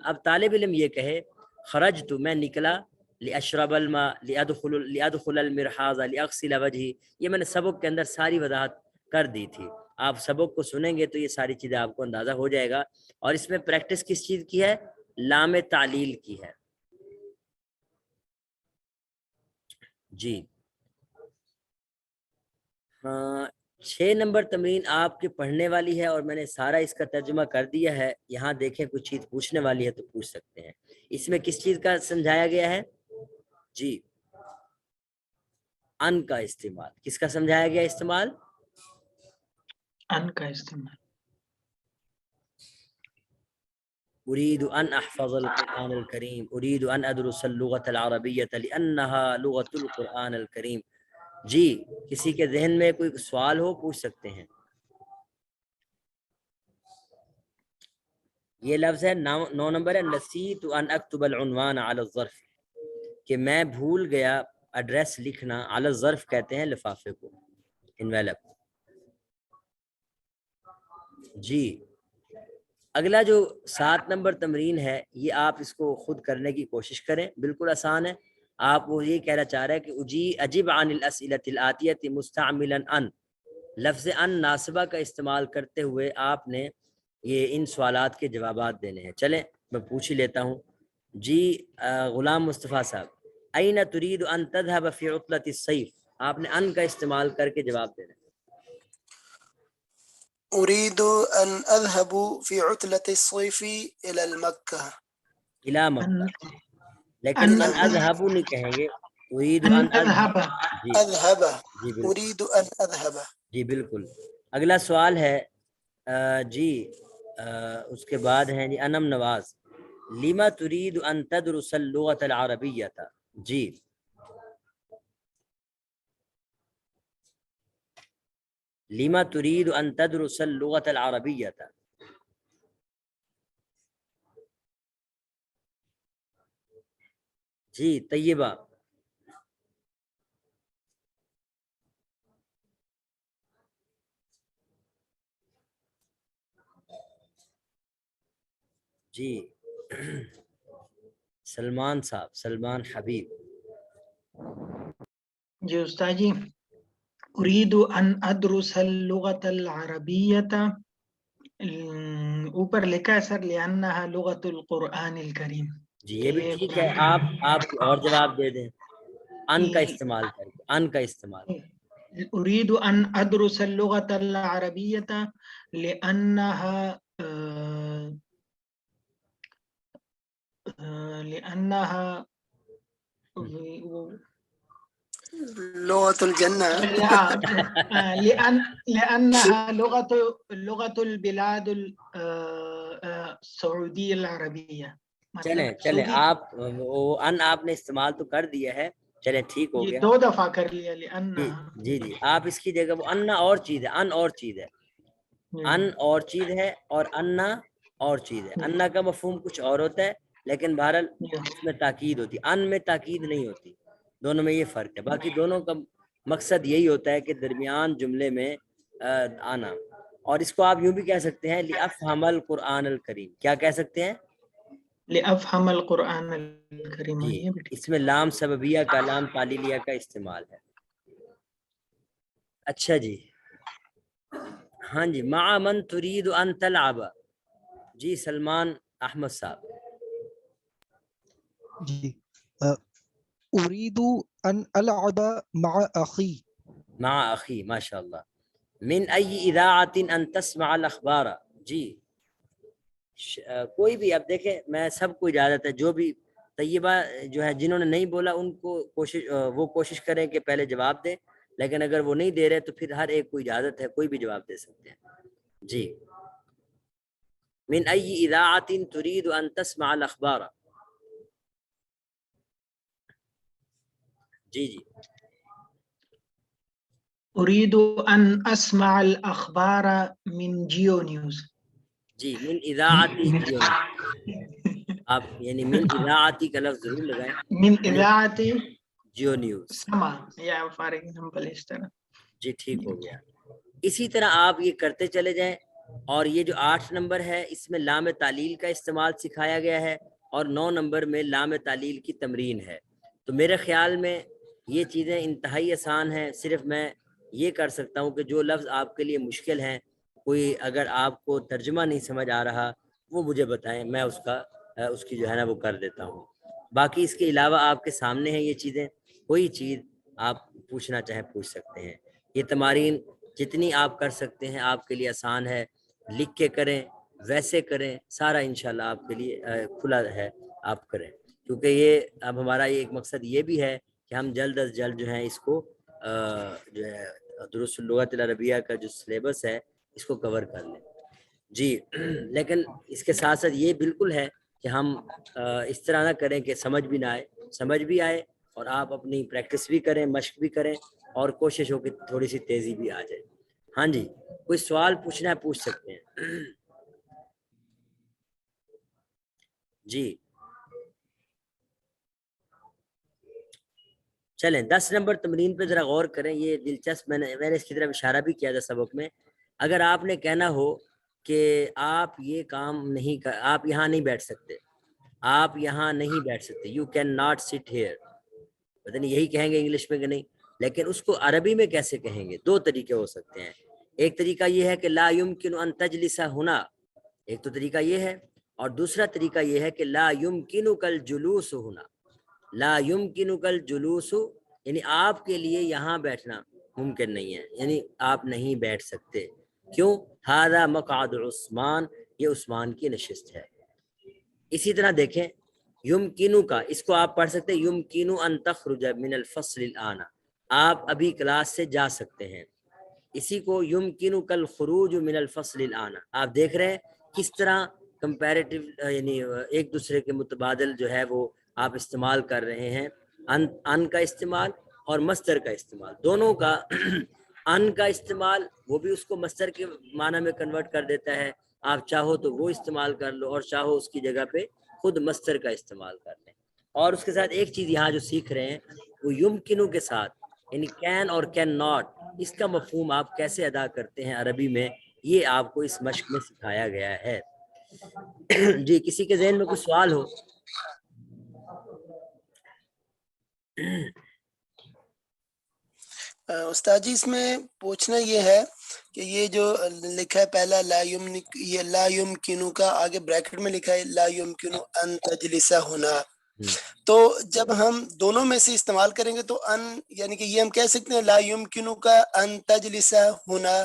اب طالب علم یہ کہے خرجت میں نکلا لاشرب الماء لادخل المرحاض لاغسل وجهي. یہ میں نے سبق کے اندر ساری وضاحت کر دی تھی. آپ سبق کو سنیں گے تو یہ ساری چیزیں آپ کو اندازہ ہو جائے گا. اور اس میں پریکٹس کس چیز کی ہے؟ لام تعلیل کی ہے. جی ہاں 6 نمبر تمرین آپ کے پڑھنے والی ہے اور میں نے سارا اس کا ترجمہ کر دیا ہے. یہاں دیکھیں کچھ چیز پوچھنے والی ہے تو پوچھ سکتے ہیں. اس میں کس چیز کا سمجھایا گیا ہے؟ جی ان کا استعمال. کس کا سمجھایا گیا استعمال؟ ان کا استعمال. اريد ان احفظ القرآن الكريم، اريد ان ادرس اللغة العربية لانها لغة القرآن الكريم. جی کسی کے ذہن میں کوئی سوال ہو پوچھ سکتے ہیں. یہ لفظ ہے 9 نمبر ہے نسیت ان اکتب العنوان علی الظرف، کہ میں بھول گیا ایڈریس لکھنا. علی الظرف کہتے ہیں لفافے کو، انویلپ. جی اگلا جو 7 نمبر تمرین ہے یہ آپ اس کو خود کرنے کی کوشش کریں، بالکل آسان ہے. آپ وہ یہ کہنا چاہ رہے ہیں کہ اجب عن الاسئلۃ الآتیۃ مستعملا ان. لفظ ان ناصبہ کا استعمال کرتے ہوئے آپ نے یہ ان سوالات کے جوابات دینے ہیں. چلیں میں پوچھ ہی لیتا ہوں. جی غلام مصطفیٰ صاحب، این ترید ان تذهب فی عطلۃ الصیف، آپ نے ان کا استعمال کر کے جواب دینا. أريد أن أذهب في عطلة الصيف إلى المكة. الی مکہ، لیکن ان ان اذهب نہیں کہیں گے، اريد ان ان اذهب جی أذهب. جی بالکل أريد أن أذهب. جی بالکل. اگلا سوال ہے جی اس کے بعد ہیں جی انم نواز، لما تريد ان تدرس اللغة العربية. جی لما تريد ان تدرس اللغة العربية. جی طیبہ، جی سلمان صاحب، سلمان حبیب. جی استاد جی، اريد ان ادرس اللغة العربية، اوپر لکھا ہے سر لأنها لغة القرآن الکریم. جی یہ بھی ٹھیک ہے، آپ اور جواب دے دیں ان کا استعمال کر کے، ان کا استعمال. اريد ان ادرس اللغة العربية لأنها لأنها لغة الجنة. لأنها لغة البلاد السعودية العربية. چلیں آپ وہ ان آپ نے استعمال تو کر دیا ہے، چلیں ٹھیک ہو یہ گیا. 2 دفعہ کر لیا جی لأنها. جی آپ اس کی جگہ وہ انا اور چیز ہے، ان اور چیز ہے، ان اور چیز ہے اور انا اور چیز ہے. انا کا مفہوم کچھ اور ہوتا ہے، لیکن بہرحال اس میں تاکید ہوتی ہے، ان میں تاکید نہیں ہوتی. دونوں میں یہ فرق ہے. باقی دونوں کا مقصد یہی ہوتا ہے کہ درمیان جملے میں آنا. اور اس کو آپ یوں بھی کہہ سکتے ہیں لأفہم القرآن الکریم. کیا کہہ سکتے ہیں؟ لأفہم القرآن الکریم. جی اس میں لام سببیہ کا، لام تعلیلیہ کا استعمال ہے. اچھا جی، ہاں جی، مع من ترید ان تلعب. جی سلمان احمد صاحب. جی أريد أن ألعب مع أخي. مع اخی، ماشاء اللہ. من ای اذاعۃ ان تسمع الاخبار. جی کوئی بھی، اب دیکھیں میں سب کو اجازت ہے، جو بھی طیبہ جو ہے جنہوں نے نہیں بولا ان کو وہ کوشش کریں کہ پہلے جواب دیں، لیکن اگر وہ نہیں دے رہے تو پھر ہر ایک کو اجازت ہے، کوئی بھی جواب دے سکتے ہیں. جی من ای اذاعۃ ترید ان تسمع الاخبار. جی جی اريد ان اسمع الاخبار من جیو نیوز. جی من اذاعتی جیو آپ یعنی من اذاعتی کا لفظ ضرور لگائیں، من اذاعت جیو نیوز. سما یا فار ایگزامپل اس طرح. جی ٹھیک ہو گیا. اسی طرح آپ یہ کرتے چلے جائیں. اور یہ جو 8 نمبر ہے اس میں لام تعلیل کا استعمال سکھایا گیا ہے، اور 9 نمبر میں لام تعلیل کی تمرین ہے. تو میرے خیال میں یہ چیزیں انتہائی آسان ہیں. صرف میں یہ کر سکتا ہوں کہ جو لفظ آپ کے لیے مشکل ہیں، کوئی اگر آپ کو ترجمہ نہیں سمجھ آ رہا وہ مجھے بتائیں، میں اس کی جو ہے نا وہ کر دیتا ہوں. باقی اس کے علاوہ آپ کے سامنے ہیں یہ چیزیں، کوئی چیز آپ پوچھنا چاہیں پوچھ سکتے ہیں. یہ تمارین جتنی آپ کر سکتے ہیں آپ کے لیے آسان ہے. لکھ کے کریں، ویسے کریں، سارا انشاءاللہ آپ کے لیے کھلا ہے، آپ کریں. کیونکہ یہ اب ہمارا یہ ایک مقصد یہ بھی ہے کہ ہم جلد از جلد جو ہے اس کو جو ہے دروس اللغۃ العربیہ کا جو سلیبس ہے اس کو کور کر لیں. جی لیکن اس کے ساتھ ساتھ یہ بالکل ہے کہ ہم اس طرح نہ کریں کہ سمجھ بھی نہ آئے، سمجھ بھی آئے اور آپ اپنی پریکٹس بھی کریں، مشق بھی کریں، اور کوشش ہو کہ تھوڑی سی تیزی بھی آ جائے. ہاں جی کوئی سوال پوچھنا ہے پوچھ سکتے ہیں. جی چلیں 10 نمبر تمرین پہ ذرا غور کریں. یہ دلچسپ، میں نے اس کی طرف اشارہ بھی کیا تھا سبق میں. اگر آپ نے کہنا ہو کہ آپ یہ کام نہیں آپ یہاں نہیں بیٹھ سکتے، آپ یہاں نہیں بیٹھ سکتے، یو کین ناٹ سٹ ہیئر، پتہ نہیں یہی کہیں گے انگلش میں کہ نہیں، لیکن اس کو عربی میں کیسے کہیں گے؟ 2 طریقے ہو سکتے ہیں. ایک طریقہ یہ ہے کہ لا یمکن ان تجلس ہنا، ایک تو طریقہ یہ ہے، اور دوسرا طریقہ یہ ہے کہ لا یمکنک الجلوس ہونا، لا یمکنک الجلوس یعنی آپ کے لیے یہاں بیٹھنا ممکن نہیں ہے، یعنی آپ نہیں بیٹھ سکتے. کیوں؟ ھذا مقعد عثمان، یہ عثمان کی نشست ہے. اسی طرح دیکھیں یمکنو کا، اس کو آپ پڑھ سکتے ہیں یمکنو ان تخرج من الفصل الان، آپ ابھی کلاس سے جا سکتے ہیں. اسی کو یمکنو کل خروج من الفصل الان، آپ دیکھ رہے ہیں کس طرح کمپیریٹیو یعنی ایک دوسرے کے متبادل جو ہے وہ آپ استعمال کر رہے ہیں. ان کا استعمال اور مصدر کا استعمال، دونوں کا ان کا استعمال وہ بھی اس کو مصدر کے معنی میں کنورٹ کر دیتا ہے، آپ چاہو تو وہ استعمال کر لو اور چاہو اس کی جگہ پہ خود مصدر کا استعمال کر لیں. اور اس کے ساتھ ایک چیز یہاں جو سیکھ رہے ہیں وہ یمکنو کے ساتھ یعنی کین اور کین ناٹ، اس کا مفہوم آپ کیسے ادا کرتے ہیں عربی میں، یہ آپ کو اس مشق میں سکھایا گیا ہے. جی کسی کے ذہن میں کوئی سوال ہو؟ استاد جی اس میں پوچھنا یہ ہے کہ یہ جو لکھا ہے پہلا لا یمکنو، یہ لا یمکنو کا آگے بریکٹ میں لکھا ہے لا یمکنو ان تجلس ہونا، تو جب ہم دونوں میں سے استعمال کریں گے تو ان یعنی کہ یہ ہم کہہ سکتے ہیں لا یمکنو کا ان تجلس ہونا.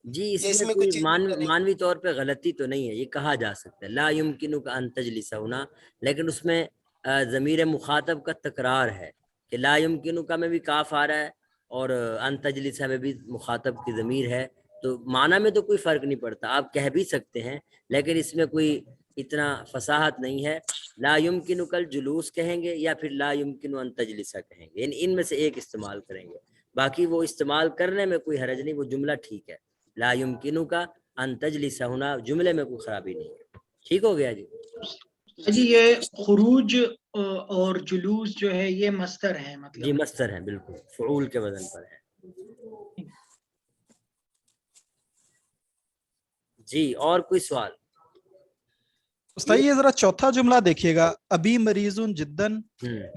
جی اس میں کوئی مانوی طور پہ غلطی تو نہیں ہے، یہ کہا جا سکتا ہے لا یمکنو کا ان تجلس ہونا، لیکن اس میں ضمیر مخاطب کا تکرار ہے کہ لا یمکنو کا میں بھی کاف آ رہا ہے اور ان تجلس میں بھی مخاطب کی ضمیر ہے، تو معنی میں تو کوئی فرق نہیں پڑتا، آپ کہہ بھی سکتے ہیں، لیکن اس میں کوئی اتنا فصاحت نہیں ہے. لا یمکنو کل جلوس کہیں گے یا پھر لا یمکنو ان تجلس کہیں گے، یعنی ان میں سے ایک استعمال کریں گے، باقی وہ استعمال کرنے میں کوئی حرج نہیں، وہ جملہ ٹھیک ہے. لا یمکنو کا ان تجلس ہونا جملے میں کوئی خرابی نہیں ہے. ٹھیک ہو گیا جی؟ جی یہ خروج اور جلوس جو ہے یہ مصدر ہے، مطلب جی مصدر ہے، بالکل فعول کے وزن پر ہے. جی اور کوئی سوال؟ استاد یہ ذرا چوتھا جملہ دیکھیے گا، ابھی مریض جدن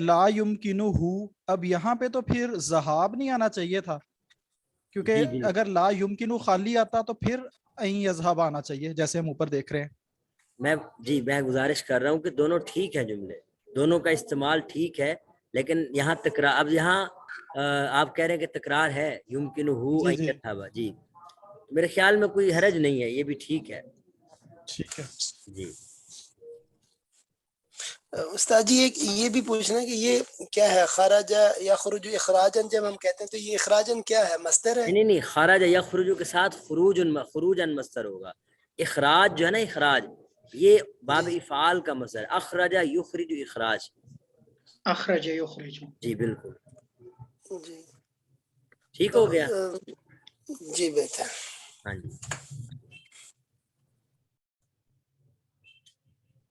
لا یمکنو ہو، اب یہاں پہ تو پھر ذہاب نہیں آنا چاہیے تھا، کیونکہ اگر لا یمکنو خالی آتا تو پھر این یذهب آنا چاہیے جیسے ہم اوپر دیکھ رہے ہیں. میں گزارش کر رہا ہوں کہ دونوں ٹھیک ہیں، جملے دونوں کا استعمال ٹھیک ہے، لیکن یہاں تکرار، اب یہاں آپ کہہ رہے ہیں کہ تکرار ہے یمکنو ہو این یذهب، جی میرے خیال میں کوئی حرج نہیں ہے، یہ بھی ٹھیک ہے. ٹھیک ہے جی استاد جی ایک یہ بھی پوچھنا ہے کہ یہ کیا ہے خرج یا خروج اخراجن، جب ہم کہتے ہیں تو یہ اخراجن کیا ہے، مصدر ہے؟ نہیں خرج یخرج کے ساتھ خروجن مصدر ہوگا. اخراج جو ہے نا، اخراج یہ باب افعال کا مصدر، اخرج یخرج اخراج، اخرج یخرج. جی بالکل جی ٹھیک ہو گیا. جی بہتر. ہاں جی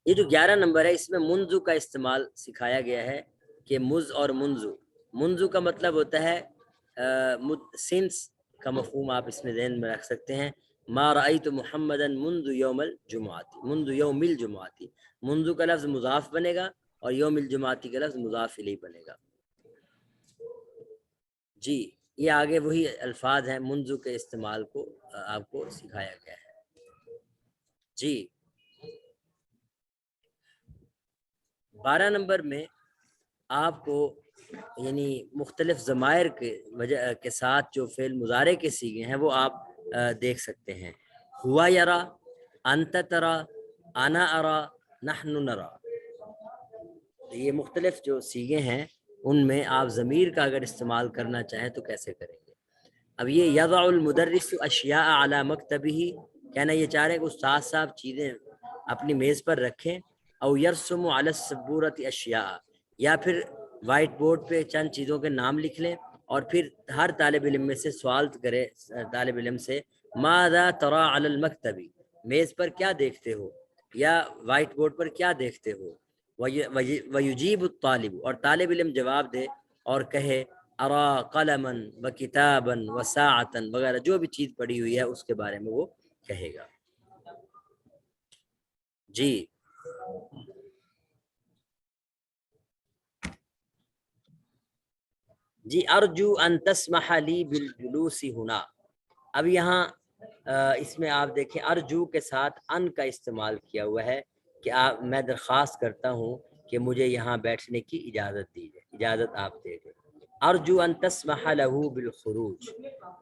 یہ جو 11 نمبر ہے اس میں منذ کا استعمال سکھایا گیا ہے کہ مز اور منذ کا مطلب ہوتا ہے سنس کا مفہوم آپ اس میں ذہن میں رکھ سکتے ہیں. ما رأیت محمدا منذ یوم الجمعۃ، منذ کا لفظ مضاف بنے گا اور یوم الجمعۃ کا لفظ مضاف الیہ بنے گا. جی یہ آگے وہی الفاظ ہیں، منذ کے استعمال کو آپ کو سکھایا گیا ہے. جی 12 نمبر میں آپ کو یعنی مختلف ضمائر کے وجہ کے ساتھ جو فعل مضارع کے صیغے ہیں وہ آپ دیکھ سکتے ہیں. ہوا یرا، انت ترا، انا ارا، نحن نرا، یہ مختلف جو صیغے ہیں ان میں آپ ضمیر کا اگر استعمال کرنا چاہیں تو کیسے کریں گے. اب یہ یضع المدرس اشیاء علی مکتبہ، کہنا یہ چاہ رہے ہیں کہ استاد صاحب چیزیں اپنی میز پر رکھیں، او یرسم علی السبورۃ اشیاء، یا پھر وائٹ بورڈ پہ چند چیزوں کے نام لکھ لیں اور پھر ہر طالب علم میں سے سوال کرے طالب علم سے ماذا ترى علی المکتب، میز پر کیا دیکھتے ہو یا وائٹ بورڈ پر کیا دیکھتے ہو. ویجیب الطالب، اور طالب علم جواب دے اور کہے ارا قلما وکتابا وساعتا وغیرہ، جو بھی چیز پڑی ہوئی ہے اس کے بارے میں وہ کہے گا. جی ارجو ان تسمح لی بالجلوس ہنا، اب یہاں اس میں آپ دیکھیں ارجو کے ساتھ ان کا استعمال کیا ہوا ہے کہ میں درخواست کرتا ہوں کہ مجھے یہاں بیٹھنے کی اجازت دیجیے، اجازت آپ دے دیں۔ ارجو ان تسمح له بالخروج،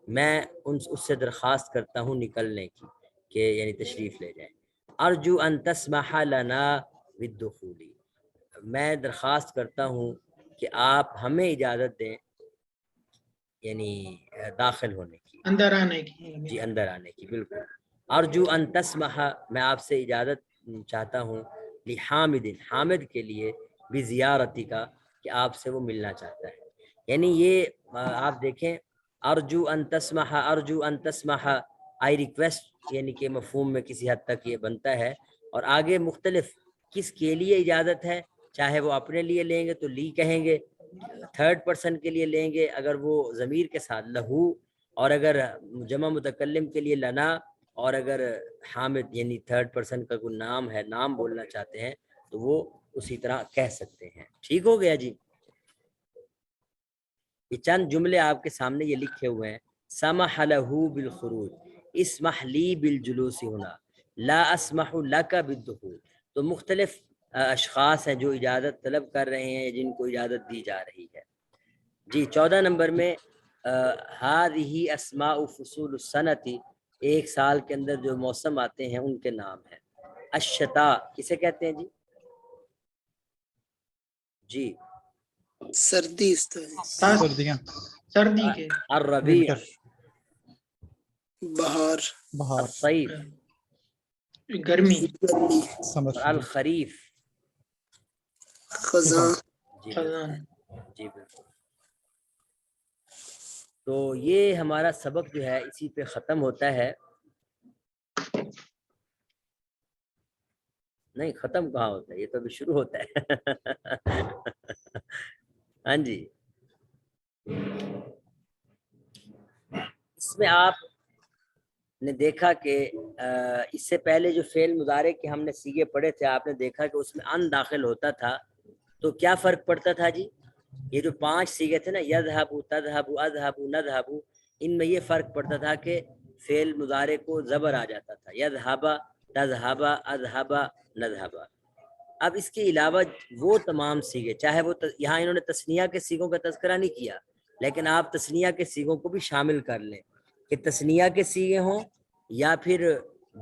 میں اس سے درخواست کرتا ہوں نکلنے کی، کہ یعنی تشریف لے جائیں۔ ارجو ان تسمح لنا بالدخول، میں درخواست کرتا ہوں کہ آپ ہمیں اجازت دیں یعنی داخل ہونے کی، اندر آنے کی۔ جی اندر آنے کی، بالکل۔ ارجو ان تسمح، میں آپ سے اجازت چاہتا ہوں، لحامد، حامد کے لیے، بزیارتی کا، کہ آپ سے وہ ملنا چاہتا ہے۔ یعنی یہ آپ دیکھیں ارجو ان تسمح، ارجو ان تسمح، آئی ریکویسٹ، یعنی کہ مفہوم میں کسی حد تک یہ بنتا ہے، اور آگے مختلف کس کے لیے اجازت ہے، چاہے وہ اپنے لیے لیں گے تو لی کہیں گے، تھرڈ پرسن کے لیے لیں گے اگر وہ ضمیر کے ساتھ لہو، اور اگر جمع متکلم کے لیے لنا، اور اگر حامد یعنی تھرڈ پرسن کا کوئی نام ہے، نام بولنا چاہتے ہیں تو وہ اسی طرح کہہ سکتے ہیں۔ ٹھیک ہو گیا جی؟ یہ چند جملے آپ کے سامنے یہ لکھے ہوئے ہیں۔ سمح له بالخروج، اسمح لی بالجلوس ہونا، لا اسمح لک بالدخول، تو مختلف اشخاص ہیں جو اجازت طلب کر رہے ہیں، جن کو اجازت دی جا رہی ہے۔ جی 14 نمبر میں ہذہ اسماء فصول السنۃ، ایک سال کے اندر جو موسم آتے ہیں ان کے نام ہیں۔ الشتاء کسے کہتے ہیں جی؟ جی سردی استاد جی، سردیاں، سردی کے، الربیع، ونٹر، بہار، بہار، الصیف، گرمی، گرمی، سمر، اور الخریف۔ خزاں، جی خزان۔ بالکل، جی بالکل۔ تو یہ ہمارا سبق جو ہے اسی پہ ختم ہوتا ہے۔ نہیں ختم کہاں ہوتا ہے، یہ تو ابھی شروع ہوتا ہے۔ ہاں جی، اس میں آپ نے دیکھا کہ اس سے پہلے جو فعل مضارع کے ہم نے سیغے پڑھے تھے، آپ نے دیکھا کہ اس میں ان داخل ہوتا تھا، تو کیا فرق پڑتا تھا جی؟ یہ جو 5 سیغے تھے نا، یذهب، تذهب، اذهب، نذهب، ان میں یہ فرق پڑتا تھا کہ فعل مضارع کو زبر آ جاتا تھا، یذهب، تذهب، اذهب، نذهب۔ اب اس کے علاوہ وہ تمام سیغے، چاہے وہ یہاں انہوں نے تثنیہ کے سیغوں کا تذکرہ نہیں کیا، لیکن آپ تثنیہ کے سیغوں کو بھی شامل کر لیں، کہ تثنیہ کے سیغے ہوں یا پھر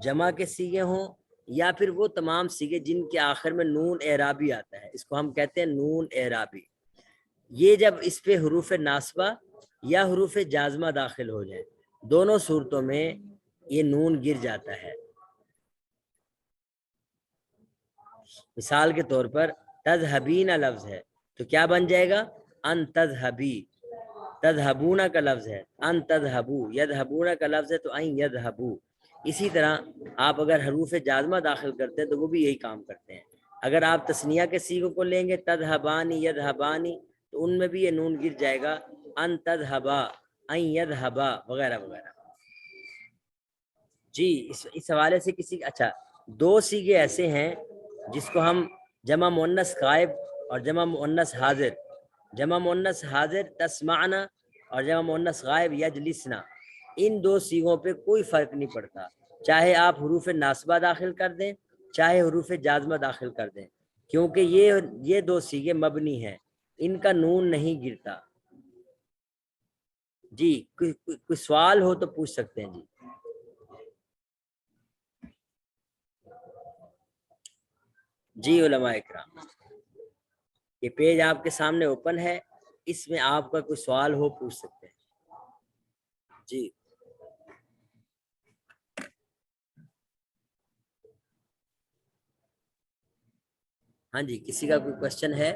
جمع کے سیغے ہوں، یا پھر وہ تمام سیغے جن کے آخر میں نون اعرابی آتا ہے، اس کو ہم کہتے ہیں نون اعرابی۔ یہ جب اس پہ حروف ناصبہ یا حروف جازمہ داخل ہو جائیں، دونوں صورتوں میں یہ نون گر جاتا ہے۔ مثال کے طور پر تذہبین لفظ ہے تو کیا بن جائے گا؟ ان تذہبی۔ تذہبون کا لفظ ہے ان تذہبو، یذہبون کا لفظ ہے تو ان یذہبو۔ اسی طرح آپ اگر حروف جازمہ داخل کرتے ہیں تو وہ بھی یہی کام کرتے ہیں۔ اگر آپ تثنیہ کے سیغوں کو لیں گے تذہبانی، یذہبانی، تو ان میں بھی یہ نون گر جائے گا، ان تذہبا، ان یذہبا، وغیرہ وغیرہ۔ جی اس حوالے سے کسی، اچھا 2 سیغے ایسے ہیں جس کو ہم جمع مؤنث غائب اور جمع مؤنث حاضر، جمع مؤنث حاضر تسمعنا اور جمع مؤنث غائب یجلسنا، ان 2 سیغوں پہ کوئی فرق نہیں پڑتا، چاہے آپ حروف ناصبہ داخل کر دیں چاہے حروف جازمہ داخل کر دیں، کیونکہ یہ 2 سیغے مبنی ہیں، ان کا نون نہیں گرتا۔ جی کوئی سوال ہو تو پوچھ سکتے ہیں جی۔ جی علماء اکرام، یہ پیج آپ کے سامنے اوپن ہے، اس میں آپ کا کوئی سوال ہو پوچھ سکتے ہیں جی۔ ہاں جی، کسی کا کوئی کوشچن ہے؟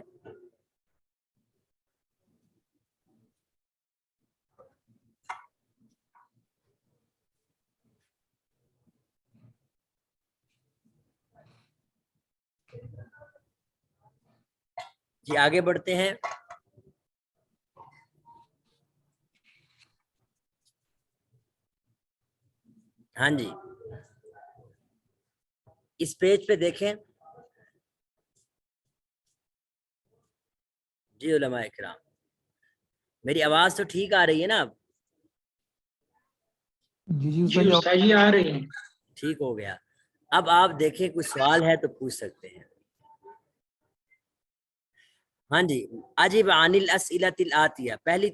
جی آگے بڑھتے ہیں۔ ہاں جی، اس پیج پہ دیکھیں جی علماء اکرام، میری آواز تو ٹھیک آ رہی ہے نا اب؟ جی جی جی استاد استاد جی آ رہی ہیں. ٹھیک ہو گیا. اب آپ دیکھیں کوئی سوال ہے تو پوچھ سکتے ہیں. ہاں جی. عجب عن الاسئلۃ الآتیہ، پہلی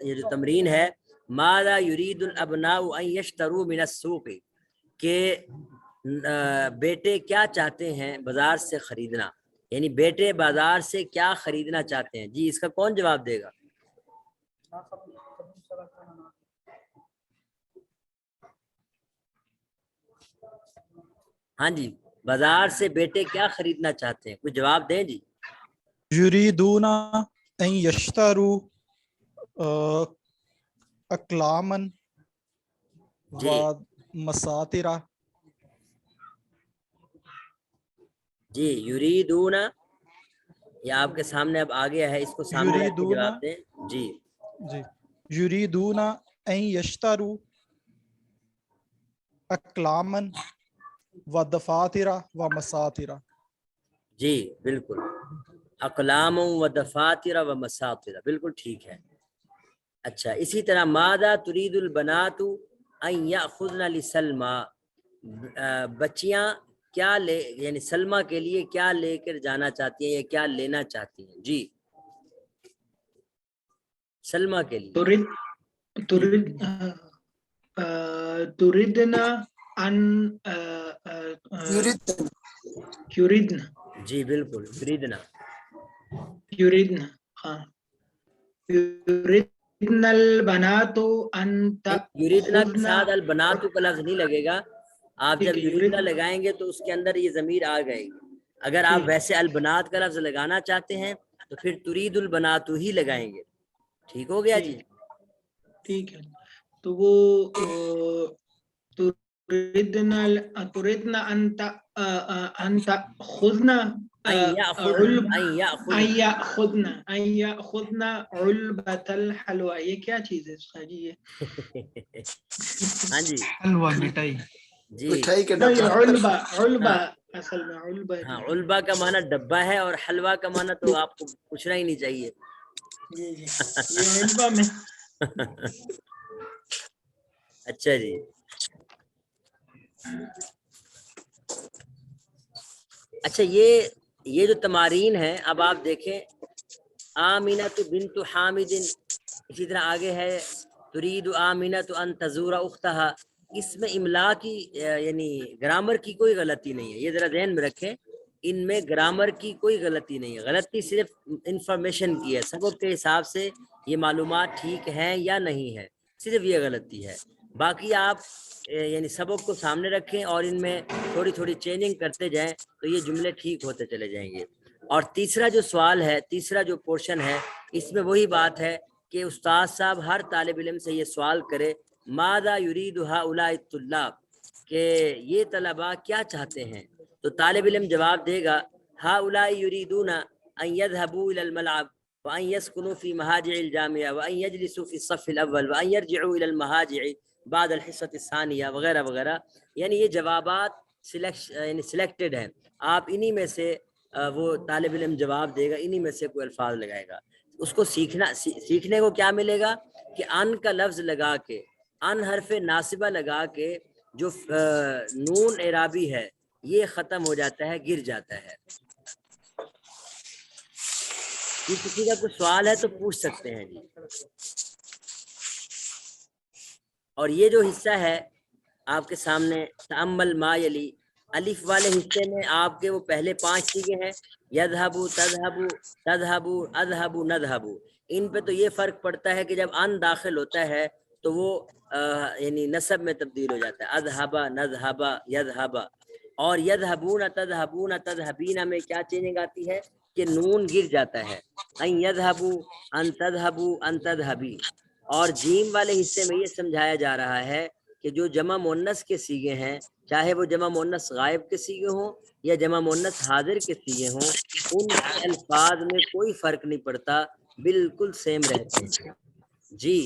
یہ جو تمرین ہے، ماذا یرید الابناء ان یشتروا من السوق، کہ بیٹے کیا چاہتے ہیں بازار سے خریدنا، یعنی بیٹے بازار سے کیا خریدنا چاہتے ہیں. جی اس کا کون جواب دے گا؟ ہاں جی، بازار سے بیٹے کیا خریدنا چاہتے ہیں، کوئی جواب دیں جی. یریدون ان یشتروا اقلاما جی و مساطرہ. جی یریدون، یہ آپ کے سامنے اب آ گیا ہے، اس کو سامنے رکھ کے یریدون، جواب دیں. جی جی یریدون ان یشتروا اقلاما و دفاتر و مساطر. جی بالکل، اقلام و دفاتر و مساطر، بالکل ٹھیک ہے. اچھا اسی طرح ماذا ترید البنات ان یاخذن لسلمى، بچیاں کیا لے، یعنی سلمہ کے لیے کیا لے کر جانا چاہتی ہیں یا کیا لینا چاہتی ہیں. جی سلمہ کے لیے. تردنا ان یریدنا. جی بالکل، یریدنا. یریدنا، ہاں. یریدنا البنات ان یریدنا کے تأخذن. ساتھ البنات کا لفظ نہیں لگے گا. آپ ٹھیک جب ہے، یریدنا لگائیں گے تو اس کے اندر یہ ضمیر آ گئے گی. اگر آپ ٹھیک. ویسے البنات کا لفظ لگانا چاہتے ہیں تو پھر ترید البنات ہی لگائیں گے. ٹھیک ہو گیا جی. ٹھیک ہے. تو وہ تردنا ان تأخذن علبة الحلوى. یہ کیا چیز ہے استاد جی؟ یہ ہاں جی حلوہ مٹھائی. جی مٹھائی کے نہیں، ڈبہ. علبہ اصل میں علبہ. ہاں، علبہ کا معنی ڈبہ ہے اور حلوہ کا معنی تو آپ کو پوچھنا ہی نہیں چاہیے. جی جی، یہ علبہ میں. اچھا جی. اچھا یہ جو تمارین ہے، اب آپ دیکھیں، آمینۃ بنت حامد، اسی طرح آگے ہے ترید آمینۃ ان تزور اختہا. اس میں املا کی یعنی گرامر کی کوئی غلطی نہیں ہے، یہ ذرا ذہن میں رکھیں. ان میں گرامر کی کوئی غلطی نہیں ہے، غلطی صرف انفارمیشن کی ہے، سبق کے حساب سے یہ معلومات ٹھیک ہیں یا نہیں ہے، صرف یہ غلطی ہے. باقی آپ یعنی سبق کو سامنے رکھیں اور ان میں تھوڑی تھوڑی چینجنگ کرتے جائیں تو یہ جملے ٹھیک ہوتے چلے جائیں گے. اور تیسرا جو سوال ہے، تیسرا جو پورشن ہے، اس میں وہی بات ہے کہ استاد صاحب ہر طالب علم سے یہ سوال کرے، ماذا یرید ہؤلاء الطلاب، کہ یہ طلباء کیا چاہتے ہیں. تو طالب علم جواب دے گا، ہؤلاء یریدون ان یذهبوا الى الملعب وان يسكنوا في مهاجع الجامعه وان يجلسوا في الصف الاول وان يرجعوا الى المهاجع بعد الحصه الثانيه وغیرہ وغیرہ. یعنی یہ جوابات سلیکٹڈ ہیں، آپ انہی میں سے وہ طالب علم جواب دے گا، انہی میں سے کوئی الفاظ لگائے گا. اس کو سیکھنے کو کیا ملے گا کہ ان کا لفظ لگا کے، ان حرف ناصبہ لگا کے جو نون اعرابی ہے یہ ختم ہو جاتا ہے، گر جاتا ہے. کسی کا کوئی سوال ہے تو پوچھ سکتے ہیں جی. اور یہ جو حصہ ہے آپ کے سامنے، تأمل ما یلی، الف والے حصے میں آپ کے وہ پہلے 5 سیغے ہیں، یذهبوا تذهبوا تذهبوا اذهبوا نذهبوا. ان پہ تو یہ فرق پڑتا ہے کہ جب ان داخل ہوتا ہے تو وہ یعنی نصب میں تبدیل ہو جاتا ہے، اذهب نذهب یذهب. اور یذهبون تذهبون تذهبین میں کیا چینجنگ آتی ہے کہ نون گر جاتا ہے، ان یذهبوا ان تذهبوا ان تذهبی. اور جیم والے حصے میں یہ سمجھایا جا رہا ہے کہ جو جمع مؤنث کے سیغے ہیں، چاہے وہ جمع مؤنث غائب کے سیغے ہوں یا جمع مؤنث حاضر کے سیغے ہوں، ان کے الفاظ میں کوئی فرق نہیں پڑتا، بالکل سیم رہتے ہیں. جی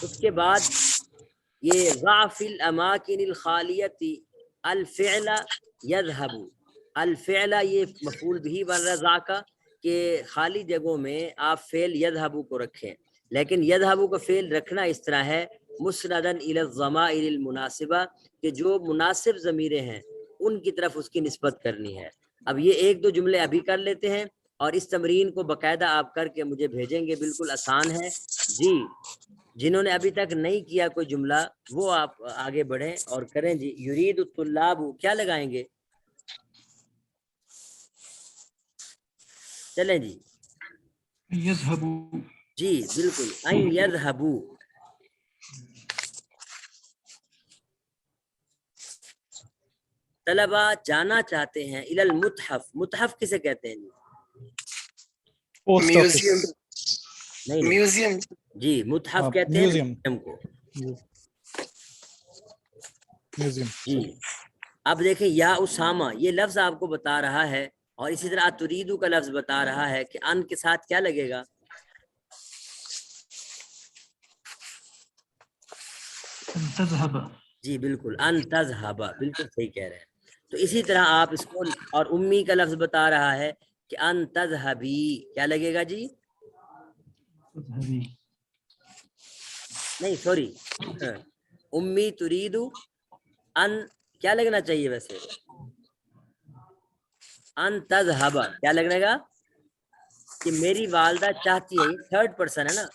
اس کے بعد یہ ضعف الاماکن الخالیت الفعل یذهب. الفعل یہ مفعول بھی بن رہا ذا کا، کہ خالی جگہوں میں آپ فعل یذهب کو رکھیں، لیکن یذهب کا فعل رکھنا اس طرح ہے مسندن الی الضمائر المناسبہ، کہ جو مناسب ضمیریں ہیں ان کی طرف اس کی نسبت کرنی ہے۔ اب یہ ایک دو جملے ابھی کر لیتے ہیں اور اس تمرین کو باقاعدہ آپ کر کے مجھے بھیجیں گے، بالکل آسان ہے جی۔ جنہوں نے ابھی تک نہیں کیا کوئی جملہ وہ آپ آگے بڑھیں اور کریں جی۔ یرید الطلاب کیا لگائیں گے؟ چلیں جی یذهبوا، جی بالکل، ان یذهبوا، طلبہ جانا چاہتے ہیں الی المتحف۔ متحف کسے کہتے ہیں جی؟ پوسٹ آفس، میوزیم، نہیں میوزیم جی، متحف کہتے ہیں میوزیم، میوزیم کو میوزیم۔ جی۔ اب دیکھیں یا اسامہ، یہ لفظ آپ کو بتا رہا ہے، اور اسی طرح تریدو کا لفظ بتا رہا ہے کہ ان کے ساتھ کیا لگے گا؟ ان تذهب، جی بالکل، ان تذهب، بالکل صحیح کہہ رہے ہیں۔ تو اسی طرح آپ اس کو، اور امی کا لفظ بتا رہا ہے کہ ان تذهبی، کیا لگے گا جی؟ تذهبی، نہیں سوری، امی تریدو ان، کیا لگنا چاہیے ویسے؟ ان تذهب کیا لگنے گا کہ میری والدہ چاہتی ہے، تھرڈ پرسن ہے نا،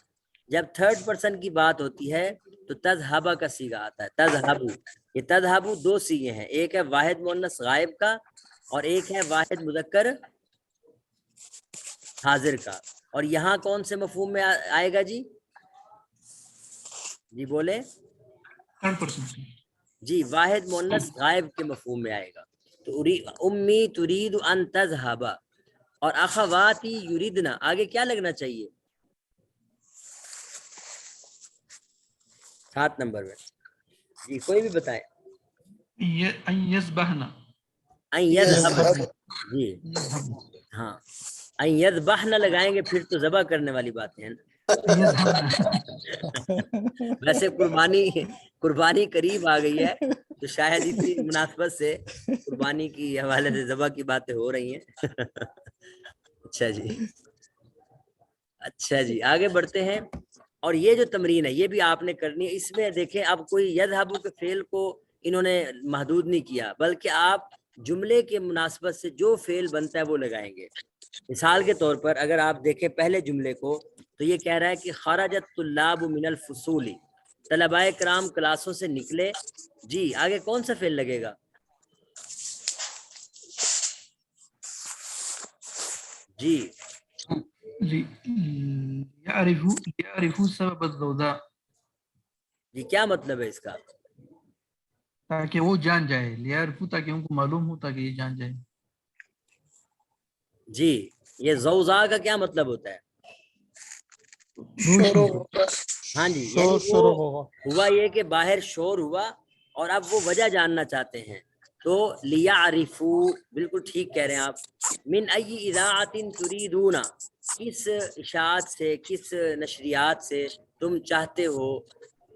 جب تھرڈ پرسن کی بات ہوتی ہے تو تذهب کا صیغہ آتا ہے، تذهب۔ یہ تذهب دو صیغے ہیں، ایک ہے واحد مؤنث غائب کا اور ایک ہے واحد مذکر حاضر کا۔ اور یہاں کون سے مفہوم میں آئے گا جی؟ جی بولے تھرڈ پرسن، جی، واحد مؤنث غائب کے مفہوم میں آئے گا۔ تو امی ترید ان تذهب، اور اخواتی یریدنا آگے کیا لگنا چاہیے 7 نمبر میں؟ جی کوئی بھی بتائے۔ ان یذبحن، ان یذهب، جی یذهب، ہاں، ان یذبحن لگائیں گے پھر تو ذبح کرنے والی باتیں ہیں نا۔ یذهبن، ویسے قربانی قریب آ گئی ہے تو شاید اسی مناسبت سے قربانی کی حوالے سے ذبح کی باتیں ہو رہی ہیں۔ اچھا جی، اچھا جی آگے بڑھتے ہیں۔ اور یہ جو تمرین ہے یہ بھی آپ نے کرنی ہے۔ اس میں دیکھیں اب کوئی یذهب کے فعل کو انہوں نے محدود نہیں کیا، بلکہ آپ جملے کے مناسبت سے جو فعل بنتا ہے وہ لگائیں گے۔ مثال کے طور پر اگر آپ دیکھیں پہلے جملے کو تو یہ کہہ رہا ہے کہ خرجت طلاب من الفصول، طلباء کرام کلاسوں سے نکلے۔ جی آگے کون سا فعل لگے گا؟ جی یعرفوا سبب الزوزاء، جی کیا مطلب ہے اس کا؟ تاکہ وہ جان جائے، لیعرفوا تاکہ ان کو معلوم ہو، تاکہ یہ جان جائے۔ جی یہ زوزا کا کیا مطلب ہوتا ہے؟ شروع ہوگا، ہاں جی، یعنی وہ شروع ہوگا۔ ہوا یہ کہ باہر شور ہوا اور اب وہ وجہ جاننا چاہتے ہیں، تو لیعرفوا، بالکل ٹھیک کہہ رہے ہیں آپ۔ من ای اذاعۃ تریدون، کس اشاعت سے، کس نشریات سے تم چاہتے ہو۔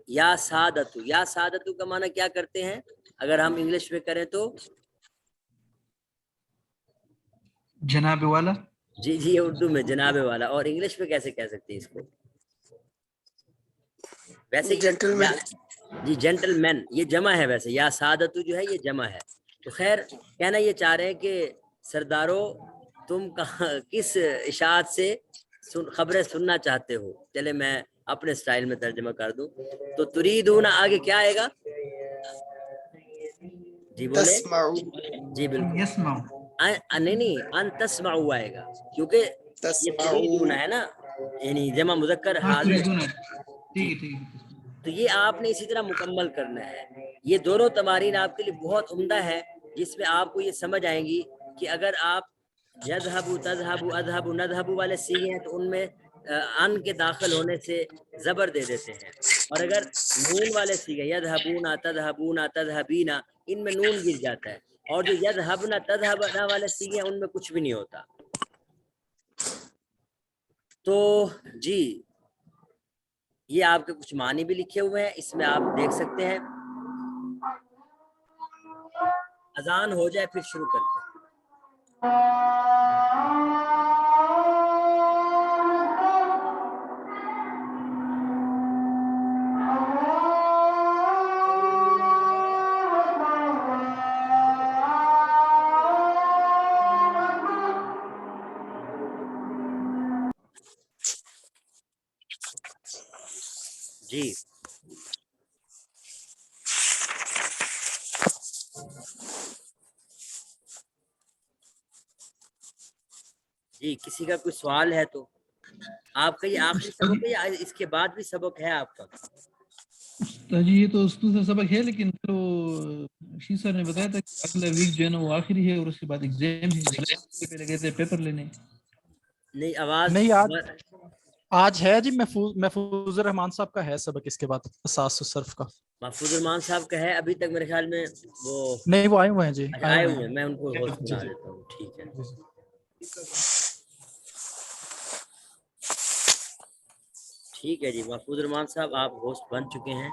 یا سعادت، یا سعادت کا معنی کیا کرتے ہیں اگر ہم انگلش میں کریں تو؟ جناب والا، جی جی اردو میں جناب والا، اور انگلش میں کیسے کہہ سکتے ہیں اس کو؟ ویسے جینٹل مین، جی جینٹل مین یہ جمع ہے، ویسے یا سعادت جو ہے یہ جمع ہے۔ تو خیر کہنا یہ چاہ رہے ہیں کہ سرداروں تم کس اشاعت سے خبریں سننا چاہتے ہو۔ چلے میں اپنے سٹائل میں ترجمہ کر دوں تو تریدون آگے کیا آئے گا؟ جی بولے تسمعوا، جی بالکل، یسمع، نہیں ان تسمعوا آئے گا، کیونکہ یہ تریدون تسمعوا، ہے نا، یعنی جمع مذکر ہاں حاضر۔ تریدون، جی ٹھیک ہے ٹھیک ہے۔ تو یہ آپ نے اسی طرح مکمل کرنا ہے۔ یہ دونوں تمارین آپ کے لیے بہت عمدہ ہے، جس میں آپ کو یہ سمجھ آئیں گی کہ اگر آپ یذهب، تذهب، اذهب، نذهب والے سیغے ہیں تو ان میں ان کے داخل ہونے سے زبر دے دیتے ہیں، اور اگر نون والے سیغے یذهبون، تذهبون، تذهبین، ان میں نون گر جاتا ہے، اور جو یذهبن، تذهبن والے سیغے ہیں ان میں کچھ بھی نہیں ہوتا۔ تو جی یہ آپ کے کچھ معنی بھی لکھے ہوئے ہیں، اس میں آپ دیکھ سکتے ہیں۔ اذان ہو جائے پھر شروع کرتے ہیں۔ جی جی کسی کا کوئی سوال ہے تو آپ کا یہ آخری سبق ہے یا اس کے بعد بھی سبق ہے آپ کا؟ جی یہ تو دوسرا سبق ہے، لیکن تو شی سر نے بتایا تھا کہ اگلا ویک جو ہے نا وہ آخری ہے اور اس کے بعد ایگزام ہے، پہلے گئے تھے پیپر لینے. نہیں آواز نہیں آج ہے جی، محفوظ الرحمان صاحب کا ہے سبق اس کے بعد، اساس الصرف کا. محفوظ الرحمان صاحب کا ہے ابھی تک میرے خیال میں وہ نہیں وہ آئے ہوئے ہیں جی، آئے ہوئے ہیں، میں ان کو ہوسٹ جی بنا جی. دیتا ہوں. ٹھیک ہے ٹھیک ہے جی محفوظ الرحمان صاحب آپ ہوسٹ بن چکے ہیں.